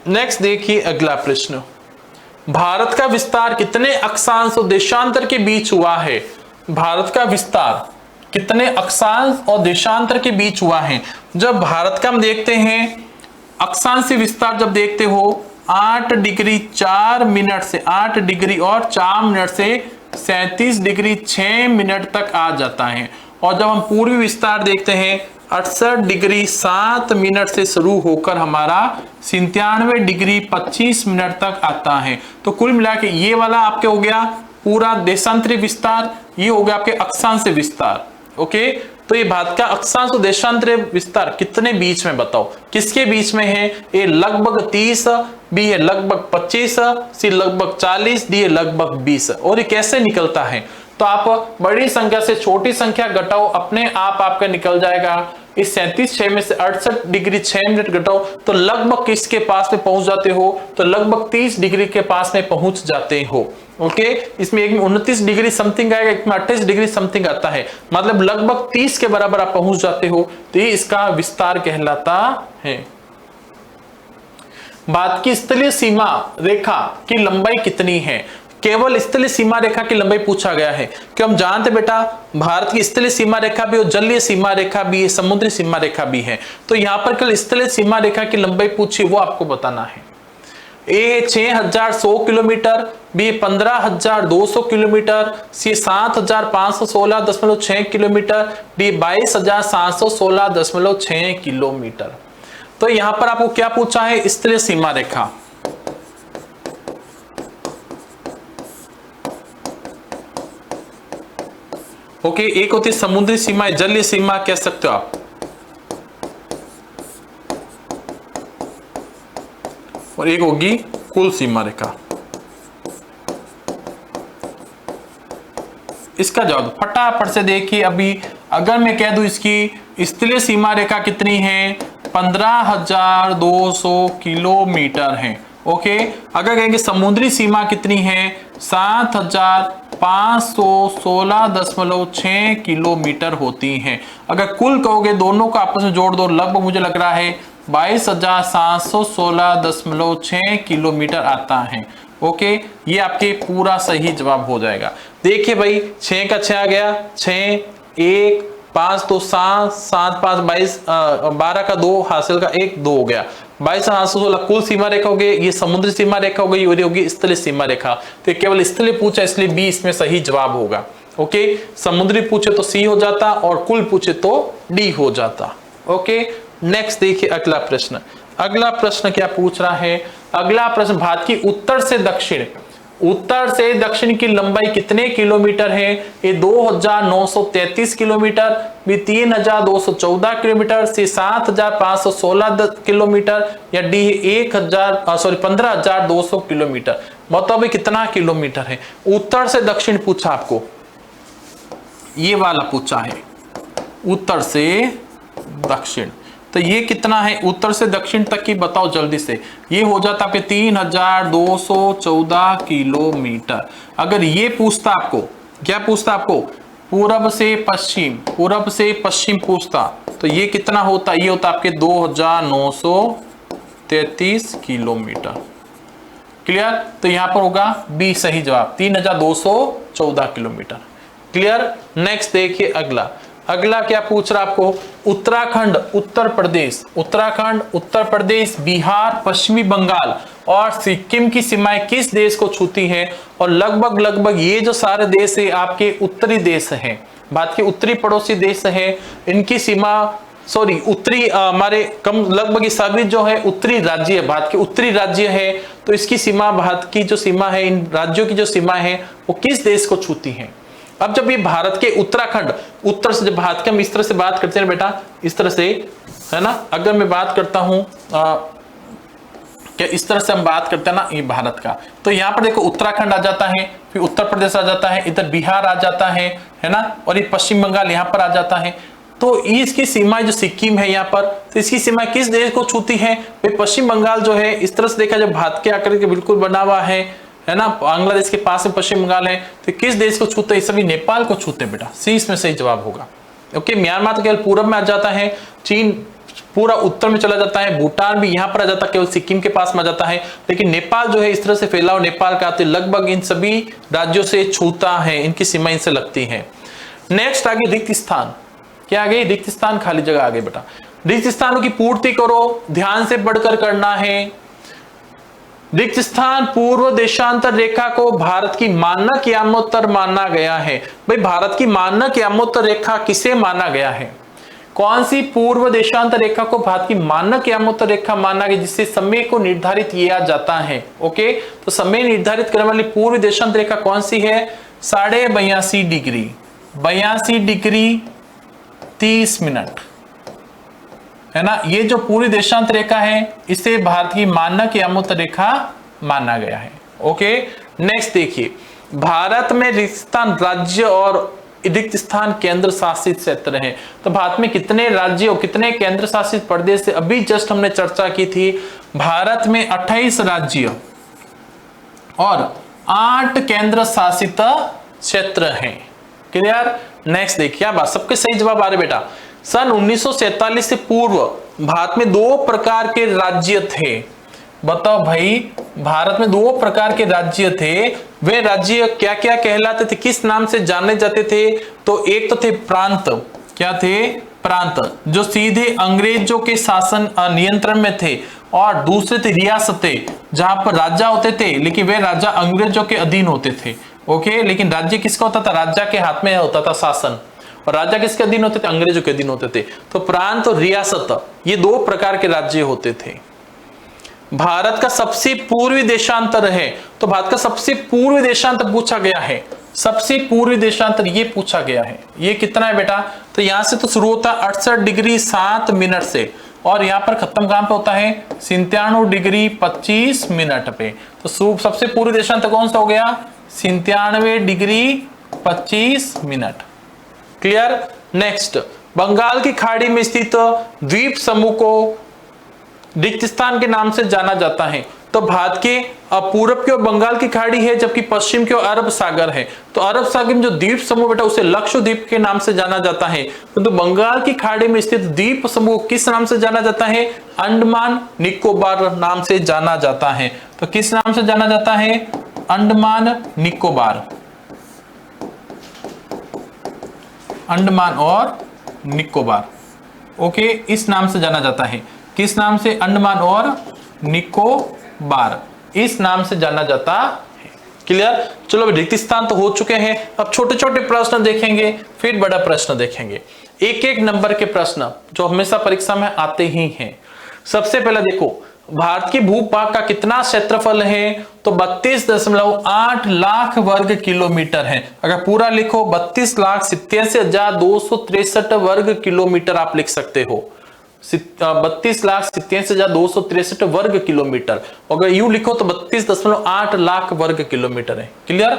नेक्स्ट देखिए अगला प्रश्न, भारत का विस्तार कितने अक्षांश और देशांतर के बीच हुआ है? भारत का विस्तार कितने अक्षांश और देशांतर के बीच हुआ है? जब भारत का हम देखते हैं अक्षांशीय विस्तार, जब देखते हो 8 डिग्री 4 मिनट से 8 डिग्री और 4 मिनट से 37 डिग्री 6 मिनट तक आ जाता है। और जब हम पूर्वी विस्तार देखते हैं 68 डिग्री 7 मिनट से शुरू होकर हमारा 97 डिग्री 25 मिनट तक आता है। तो कुल मिला के ये वाला आपके हो गया पूरा देशांतरी विस्तार, ये हो गया आपके अक्षांश विस्तार। ओके, तो ये भारत का अक्षांश और देशांतरी विस्तार कितने बीच में बताओ, किसके बीच में है? ए लगभग 30, बी है लगभग 25, सी लगभग 40, डी है लगभग 20। और ये कैसे निकलता है? तो आप बड़ी संख्या से छोटी संख्या घटाओ, अपने आप आपका निकल जाएगा। इस 37 में से 68 डिग्री 6 मिनट घटाओ तो लगभग किसके पास में पहुंच जाते हो? तो लगभग 30 डिग्री के पास में पहुंच जाते हो। ओके, इसमें एक में 29 डिग्री समथिंग आएगा, एक में 28 डिग्री समथिंग आता है, मतलब लगभग 30 के बराबर आप पहुंच जाते हो। तो ये इसका विस्तार कहलाता है। भारत की स्थलीय सीमा रेखा की लंबाई कितनी है? केवल स्थलीय सीमा रेखा की लंबाई पूछा गया है, कि हम जानते बेटा भारत की स्थलीय सीमा रेखा भी और जलीय सीमा रेखा भी है, समुद्री सीमा रेखा भी है। तो यहां पर केवल स्थलीय सीमा रेखा की लंबाई पूछी, वो आपको बताना है। ए 6100 किलोमीटर, बी 15200 किलोमीटर, सी 7516.6 किलोमीटर, डी 22716.6 किलोमीटर। तो यहां पर आपको क्या पूछा है? स्थलीय सीमा रेखा। ओके, एक होती है समुद्री सीमा, जलीय सीमा कह सकते हो आप, और एक होगी कुल सीमा रेखा। इसका जवाब फटाफट से देखिए। अभी अगर मैं कह दूं इसकी स्थलीय सीमा रेखा कितनी है? 15200 किलोमीटर है। ओके, अगर कहेंगे समुद्री सीमा कितनी है? 7516.6 किलोमीटर होती हैं। अगर कुल कहोगे दोनों को आपस में जोड़ दो, लगभग मुझे लग रहा है 22716.6 किलोमीटर आता है। ओके, ये आपके पूरा सही जवाब हो जाएगा। देखिए भाई 6 का 6 आ गया, 6 1 5 तो 7 7 5 22, 12 का 2 हासिल का 1 2 हो गया। 22,816 कुल सीमा रेखा हो गई, ये समुद्री सीमा रेखा हो गई, और ये होगी स्थलीय सीमा रेखा। तो केवल स्थलीय पूछा इसलिए बी इसमें सही जवाब होगा। ओके, समुद्री पूछे तो सी हो जाता और कुल पूछे तो डी हो जाता। ओके, नेक्स्ट देखिए अगला प्रश्न। अगला प्रश्न क्या पूछ रहा है? अगला प्रश्न, भारत की उत्तर से दक्षिण की लंबाई कितने किलोमीटर है? ए 2933 किलोमीटर, बी 3214 किलोमीटर, सी 7516 किलोमीटर, या डी 15200 किलोमीटर। बताओ भाई कितना किलोमीटर है? उत्तर से दक्षिण पूछा आपको, ये वाला पूछा है उत्तर से दक्षिण। तो ये कितना है उत्तर से दक्षिण तक की? बताओ जल्दी से। ये हो जाता आपके 3214 किलोमीटर। अगर ये पूछता आपको, क्या पूछता आपको? पूरब से पश्चिम पूछता, तो ये कितना होता? ये होता आपके 2933 किलोमीटर। क्लियर? तो यहां पर होगा बी सही जवाब, 3214 किलोमीटर। क्लियर? नेक्स्ट देखिए अगला क्या पूछ रहा आपको? उत्तराखंड, उत्तर प्रदेश, बिहार, पश्चिमी बंगाल और सिक्किम की सीमाएं किस देश को छूती है? और लगभग ये जो सारे देश है आपके उत्तरी देश हैं, भारत के उत्तरी पड़ोसी देश हैं। इनकी सीमा उत्तरी हमारे कम लगभग सभी जो है उत्तरी राज्य है, भारत के उत्तरी राज्य है। तो इसकी सीमा, भारत की जो सीमा है, इन राज्यों की जो सीमा है वो किस देश को छूती है? अब जब ये भारत के उत्तराखंड, उत्तर से जब भारत के हम इस तरह से बात करते हैं बेटा, इस तरह से है ना, अगर मैं बात करता हूं क्या इस तरह से हम बात करते हैं ना ये भारत का, तो यहां पर देखो उत्तराखंड आ जाता है, फिर उत्तर प्रदेश आ जाता है, इधर बिहार आ जाता है ना, और ये पश्चिम बंगाल यहां पर आ जाता है। तो ये इसकी सीमाएं जो सिक्किम है यहाँ पर, तो इसकी सीमा किस देश को छूती है? पश्चिम बंगाल जो है इस तरह से देखा जब भारत के आकर के बिल्कुल बना हुआ है ना, बांग्लादेश के पास में पश्चिम बंगाल है, तो किस देश को छूते हैं? सभी नेपाल को छूते हैं बेटा, सी इसमें सही जवाब होगा। ओके, म्यांमार तो केवल पूर्व में आ जाता है, चीन पूरा उत्तर में चला जाता है, भूटान भी यहाँ पर आ जाता है, केवल सिक्किम के पास में आ जाता है, लेकिन नेपाल जो है इस तरह से फैला हुआ नेपाल का आते लगभग इन सभी राज्यों से छूता है, इनकी सीमा इनसे लगती है। नेक्स्ट आगे रिक्त स्थान, क्या आ गई? रिक्त स्थान, खाली जगह आ गई बेटा। रिक्त स्थानों की पूर्ति करो, ध्यान से पढ़कर करना है। रिक्त स्थान पूर्व देशांतर रेखा को भारत की मानक यामोत्तर माना गया है। भाई भारत की मानक यामोत्तर रेखा किसे माना गया है? कौन सी पूर्व देशांतर रेखा को भारत की मानक यामोत्तर रेखा माना गया जिससे समय को निर्धारित किया जाता है? ओके, तो समय निर्धारित करने वाली पूर्व देशांतर रेखा कौन सी है? 82.5 डिग्री, 82 डिग्री 30 मिनट, है ना। ये जो पूरी देशांतर रेखा है इसे भारत की मानक यामोत्तर रेखा माना गया है। ओके, नेक्स्ट देखिए, भारत में रिक्त स्थान राज्य और रिक्त स्थान केंद्र शासित क्षेत्र हैं। तो भारत में कितने राज्य और कितने केंद्र शासित प्रदेश है? अभी जस्ट हमने चर्चा की थी। भारत में 28 राज्य और 8 केंद्र शासित क्षेत्र हैं। क्लियर? नेक्स्ट देखिए, क्या बात, सबके सही जवाब आ रहे बेटा। सन 1947 से पूर्व भारत में 2 प्रकार के राज्य थे। बताओ भाई, भारत में 2 प्रकार के राज्य थे। वे राज्य क्या क्या कहलाते थे, किस नाम से जाने जाते थे? तो एक तो थे प्रांत। क्या थे? प्रांत, जो सीधे अंग्रेजों के शासन नियंत्रण में थे। और दूसरे थे रियासतें, जहां पर राजा होते थे लेकिन वे राजा अंग्रेजों के अधीन होते थे। ओके, लेकिन राज्य किसका होता था? राजा के हाथ में होता था शासन। और राजा किसके अधीन होते थे? अंग्रेजों के अधीन होते थे। तो प्रांत और रियासत, ये 2 प्रकार के राज्य होते थे। भारत का सबसे पूर्वी देशांतर है, तो भारत का सबसे पूर्वी देशांतर पूछा गया है। सबसे पूर्वी देशांतर ये पूछा गया है। ये कितना है बेटा? तो यहां से तो शुरू होता है 68 डिग्री 7 मिनट से, और यहां पर खत्म कहां पे होता है? 97 डिग्री 25 मिनट पे। तो सबसे पूर्वी देशांतर कौन सा हो गया? 97 degree 25 minute. Clear? Next, Bengal की खाड़ी में स्थित द्वीप समूह को रिक्त स्थान के नाम से जाना जाता है। तो भारत के पूरब की ओर बंगाल की खाड़ी है, जबकि पश्चिम की ओर अरब सागर है। तो अरब सागर में जो द्वीप समूह बेटा उसे लक्षद्वीप के नाम से जाना जाता है। तो बंगाल की खाड़ी में स्थित द्वीप समूह किस नाम से जाना जाता है? अंडमान निकोबार नाम से जाना जाता है। तो किस नाम से जाना जाता है? अंडमान निकोबार। अंडमान और निकोबार, ओके, इस नाम से जाना जाता है। किस नाम से? अंडमान और निकोबार, इस नाम से जाना जाता है। क्लियर? चलो, रिक्त स्थान तो हो चुके हैं। अब छोटे छोटे प्रश्न देखेंगे, फिर बड़ा प्रश्न देखेंगे। एक एक नंबर के प्रश्न जो हमेशा परीक्षा में आते ही हैं। सबसे पहले देखो, भारत की भूभाग का कितना क्षेत्रफल है? तो 32.8 लाख वर्ग किलोमीटर है। अगर पूरा लिखो 32,87,263 वर्ग किलोमीटर आप लिख सकते हो। 32,87,263 वर्ग किलोमीटर। अगर यू लिखो तो 32.8 लाख वर्ग किलोमीटर है। क्लियर?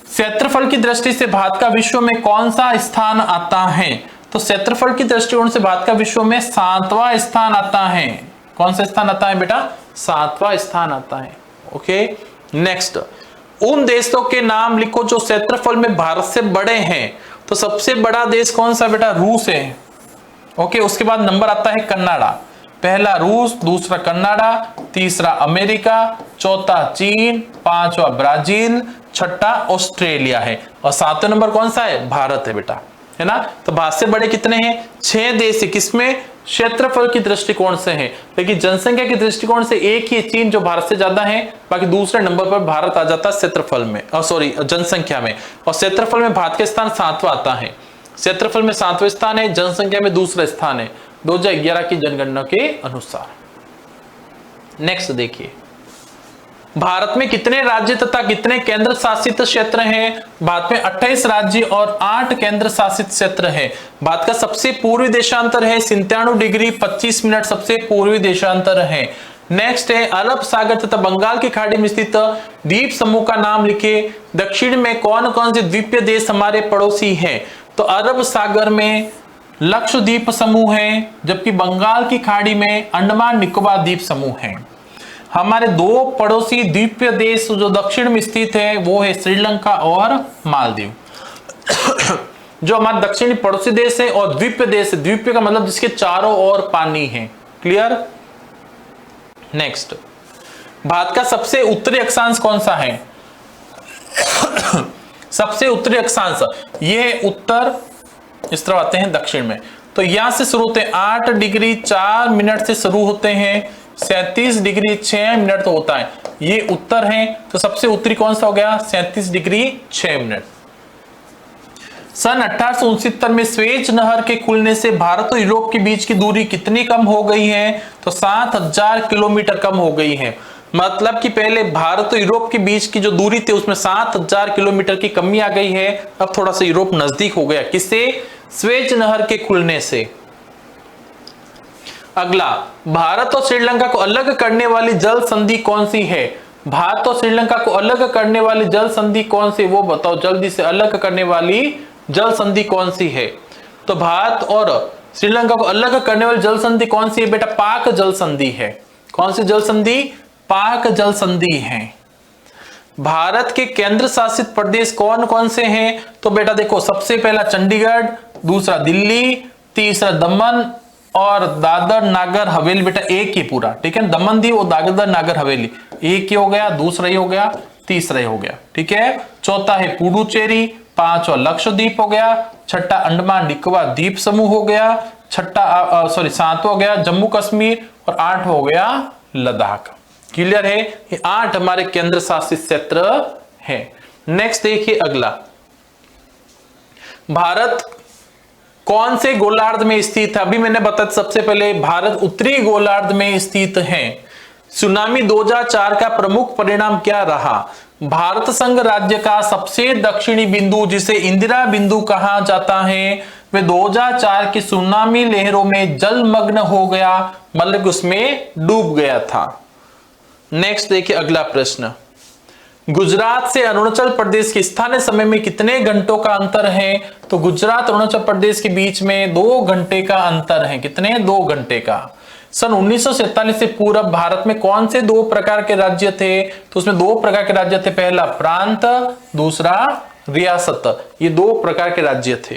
क्षेत्रफल की दृष्टि से भारत का विश्व में कौन सा स्थान आता है? तो क्षेत्रफल की दृष्टिकोण से भारत का विश्व में 7वां स्थान आता है। कौन सा स्थान आता है बेटा? 7वां स्थान आता है। ओके, नेक्स्ट, उन देशों के नाम लिखो जो क्षेत्रफल में भारत से बड़े हैं। तो सबसे बड़ा देश कौन सा बेटा? रूस है। ओके, उसके बाद नंबर आता है कनाडा। पहला रूस, दूसरा कनाडा, तीसरा अमेरिका, चौथा चीन, 5वां ब्राजील, छठा ऑस्ट्रेलिया है, और 7वां नंबर कौन सा है? भारत है बेटा, है ना। तो भारत से बड़े कितने हैं? 6 देश है। किसमें? क्षेत्रफल की दृष्टिकोण से है, लेकिन जनसंख्या की दृष्टिकोण से एक ही चीन जो भारत से ज्यादा है। बाकी दूसरे नंबर पर भारत आ जाता है क्षेत्रफल में, सॉरी जनसंख्या में, और क्षेत्रफल में भारत का स्थान 7वां आता है। क्षेत्रफल में 7वां स्थान है, जनसंख्या में दूसरा स्थान है 2011 की जनगणना के अनुसार। नेक्स्ट देखिए, भारत में कितने राज्य तथा कितने केंद्र शासित क्षेत्र हैं? भारत में 28 राज्य और 8 केंद्र शासित क्षेत्र हैं। भारत का सबसे पूर्वी देशांतर है 97 डिग्री 25 मिनट, सबसे पूर्वी देशांतर है। नेक्स्ट है अरब सागर तथा बंगाल की खाड़ी में स्थित द्वीप समूह का नाम लिखे। दक्षिण में कौन कौन से द्वीपीय देश हमारे पड़ोसी हैं? तो अरब सागर में लक्षद्वीप समूह है, जबकि बंगाल की खाड़ी में अंडमान निकोबार द्वीप समूह है। हमारे 2 पड़ोसी द्वीपीय देश जो दक्षिण में स्थित है वो है श्रीलंका और मालदीव। जो हमारे दक्षिणी पड़ोसी देश है, और द्वीपीय देश, द्वीपीय का मतलब जिसके चारों ओर पानी है। क्लियर? नेक्स्ट, भारत का सबसे उत्तरी अक्षांश कौन सा है? सबसे उत्तरी अक्षांश ये उत्तर, इस तरह आते हैं दक्षिण में। तो यहां से शुरू होते हैं 8 डिग्री 4 मिनट से शुरू होते हैं, 37 डिग्री 6 मिनट तो होता है, ये उत्तर है। तो सबसे उत्तरी कौन सा हो गया? 37 डिग्री 6 मिनट। सन 1869 में स्वेज नहर के खुलने से भारत और यूरोप के बीच की दूरी कितनी कम हो गई है? तो 7000 किलोमीटर कम हो गई है। मतलब कि पहले भारत और यूरोप के बीच की जो दूरी थी उसमें 7000 किलोमीटर की कमी आ गई है। अब थोड़ा सा यूरोप नजदीक हो गया, किससे? स्वेज नहर के खुलने से। अगला, भारत और श्रीलंका को अलग करने वाली जल संधि कौन सी है? भारत और श्रीलंका को अलग करने वाली जल संधि कौन सी, वो बताओ जल्दी से। अलग करने वाली जल संधि कौन सी है? तो भारत और श्रीलंका को अलग करने वाली जल संधि कौन सी है बेटा? पाक जल संधि है। कौन सी जल संधि? पाक जल संधि है। भारत के केंद्र शासित प्रदेश कौन कौन से हैं? तो बेटा देखो, सबसे पहला चंडीगढ़, दूसरा दिल्ली, तीसरा दमन और दादर नागर हवेली। बेटा एक ही पूरा, ठीक है। दमन दीव और दादर नागर हवेली एक ही हो गया, दूसरा ही हो गया, तीसरा ही हो गया, ठीक है। चौथा है पुडुचेरी, पांचवा लक्षद्वीप हो गया, छठा अंडमान निकोबार द्वीप समूह हो गया, सातवां हो गया जम्मू कश्मीर और 8 हो गया लद्दाख। क्लियर है? ये 8 हमारे केंद्र शासित क्षेत्र है। नेक्स्ट देखिए अगला, भारत कौन से गोलार्ध में स्थित है? अभी मैंने बताया सबसे पहले भारत उत्तरी गोलार्ध में स्थित है। सुनामी 2004 का प्रमुख परिणाम क्या रहा? भारत संघ राज्य का सबसे दक्षिणी बिंदु, जिसे इंदिरा बिंदु कहा जाता है, वे 2004 की सुनामी लहरों में जलमग्न हो गया, मतलब उसमें डूब गया था। नेक्स्ट देखिए अगला प्रश्न, गुजरात से अरुणाचल प्रदेश के स्थानीय समय में कितने घंटों का अंतर है? तो गुजरात और अरुणाचल प्रदेश के बीच में 2 घंटे का अंतर है। कितने? 2 घंटे का। सन 1947 से पूर्व भारत में कौन से 2 प्रकार के राज्य थे? तो उसमें 2 प्रकार के राज्य थे, पहला प्रांत, दूसरा रियासत। ये 2 प्रकार के राज्य थे।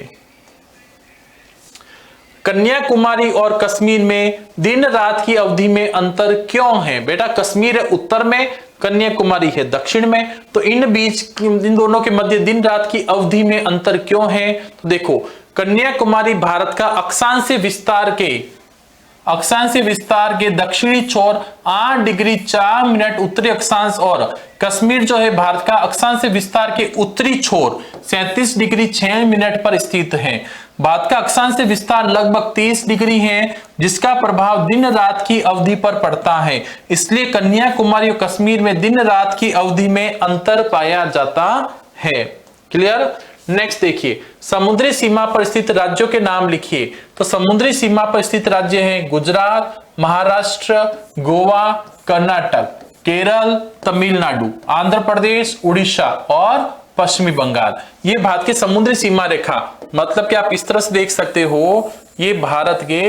कन्याकुमारी और कश्मीर में दिन रात की अवधि में अंतर क्यों है? बेटा कश्मीर है उत्तर में, कन्याकुमारी है दक्षिण में, तो इन दोनों के मध्य दिन रात की अवधि में अंतर क्यों है? तो देखो, कन्याकुमारी भारत का अक्षांशीय विस्तार के दक्षिणी छोर 8 डिग्री 4 मिनट उत्तरी अक्षांश, और कश्मीर जो है भारत का अक्षांशीय विस्तार के उत्तरी छोर 37 डिग्री 6 मिनट पर स्थित है। भारत का अक्षांशीय विस्तार लगभग 30 डिग्री है, जिसका प्रभाव दिन रात की अवधि पर पड़ता है। इसलिए कन्याकुमारी और कश्मीर में दिन रात की अवधि में अंतर पाया जाता है। क्लियर? नेक्स्ट देखिए, समुद्री सीमा पर स्थित राज्यों के नाम लिखिए। तो समुद्री सीमा पर स्थित राज्य हैं गुजरात, महाराष्ट्र, गोवा, कर्नाटक, केरल, तमिलनाडु, आंध्र प्रदेश, उड़ीसा और पश्चिमी बंगाल। ये भारत की समुद्री सीमा रेखा, मतलब कि आप इस तरह से देख सकते हो, ये भारत के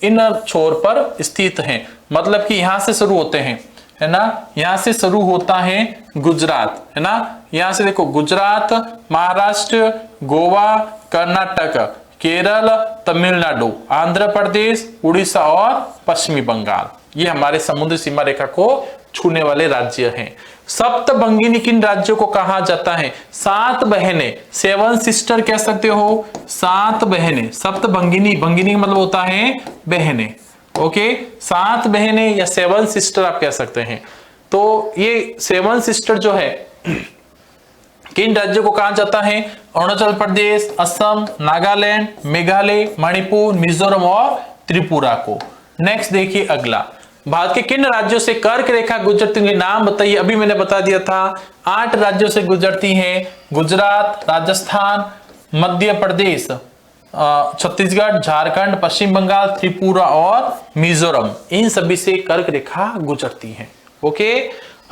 इन छोर पर स्थित हैं। मतलब कि यहां से शुरू होते हैं, है ना, यहां से शुरू होता है गुजरात, है ना, यहां से देखो गुजरात, महाराष्ट्र, गोवा, कर्नाटक, केरल, तमिलनाडु, आंध्र प्रदेश, उड़ीसा और पश्चिमी बंगाल, ये हमारे समुद्री सीमा रेखा को छूने वाले राज्य हैं। सप्तभंगिनी किन राज्यों को कहा जाता है? 7 बहनें, 7 सिस्टर कह सकते हो, 7 बहनें। सप्तभंगिनी, भंगिनी मतलब होता है बहनें, ओके, 7 बहनें या 7 सिस्टर आप कह सकते हैं। तो ये 7 सिस्टर जो है किन राज्यों को कहा जाता है? अरुणाचल प्रदेश, असम, नागालैंड, मेघालय, मणिपुर, मिजोरम और त्रिपुरा को। नेक्स्ट देखिए अगला, भारत के किन राज्यों से कर्क रेखा गुजरती है? नाम बताइए। अभी मैंने बता दिया था 8 राज्यों से गुजरती हैं, गुजरात, राजस्थान, मध्य प्रदेश, छत्तीसगढ़, झारखंड, पश्चिम बंगाल, त्रिपुरा और मिजोरम, इन सभी से कर्क रेखा गुजरती है। ओके,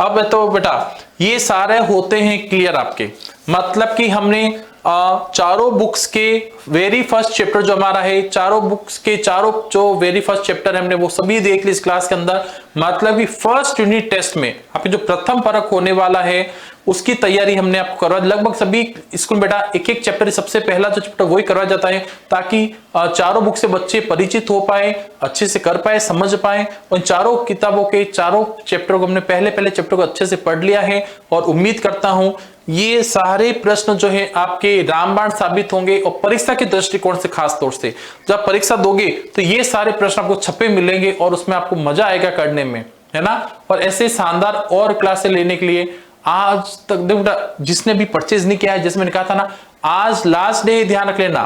अब तो बेटा ये सारे होते हैं क्लियर आपके, मतलब कि हमने चारों बुक्स के वेरी फर्स्ट चैप्टर जो हमारा है, चारों बुक्स के चारों जो वेरी फर्स्ट चैप्टर हमने वो सभी देख ली इस क्लास के अंदर। मतलब कि फर्स्ट यूनिट टेस्ट में आपके जो प्रथम परख होने वाला है उसकी तैयारी हमने आपको करवा, लगभग सभी स्कूल बेटा एक एक चैप्टर, सबसे पहला जो चैप्टर वही करवाया जाता है ताकि चारों बुक से बच्चे परिचित हो पाए, अच्छे से कर पाए, समझ पाए। और चारों किताबों के चारों चैप्टर को हमने पहले चैप्टर को अच्छे से पढ़ लिया है और उम्मीद करता हूं ये सारे प्रश्न जो है आपके रामबाण साबित होंगे। और परीक्षा के दृष्टिकोण से खास तौर से जब परीक्षा दोगे तो ये सारे प्रश्न आपको छपे मिलेंगे और उसमें आपको मजा आएगा करने में, है ना। और ऐसे शानदार और क्लासें लेने के लिए आज तक जिसने भी परचेज नहीं किया है, जैसे मैंने कहा था ना, आज लास्ट डे, ध्यान रख लेना,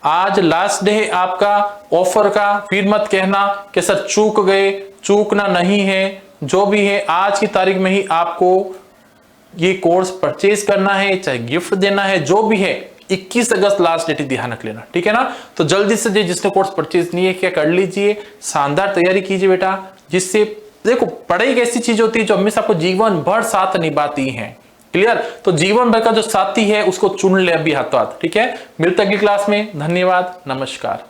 आज लास्ट डे है आपका ऑफर का। फिर मत कहना कि सर चूक गए, चूकना नहीं है, जो भी है आज की तारीख में ही आपको ये कोर्स परचेज करना है, चाहे गिफ्ट देना है, जो भी है 21 अगस्त लास्ट डेट, ध्यान रख लेना, ठीक है ना। तो जल्दी से जिसने कोर्स परचेज नहीं है क्या कर लीजिए, शानदार तैयारी कीजिए बेटा, जिससे देखो पढ़ाई एक ऐसी चीज होती है जो हमेशा आपको जीवन भर साथ निभाती है। क्लियर? तो जीवन भर का जो साथी है उसको चुन ले अभी हाथों हाथ, ठीक है। मिलते अगली क्लास में, धन्यवाद, नमस्कार।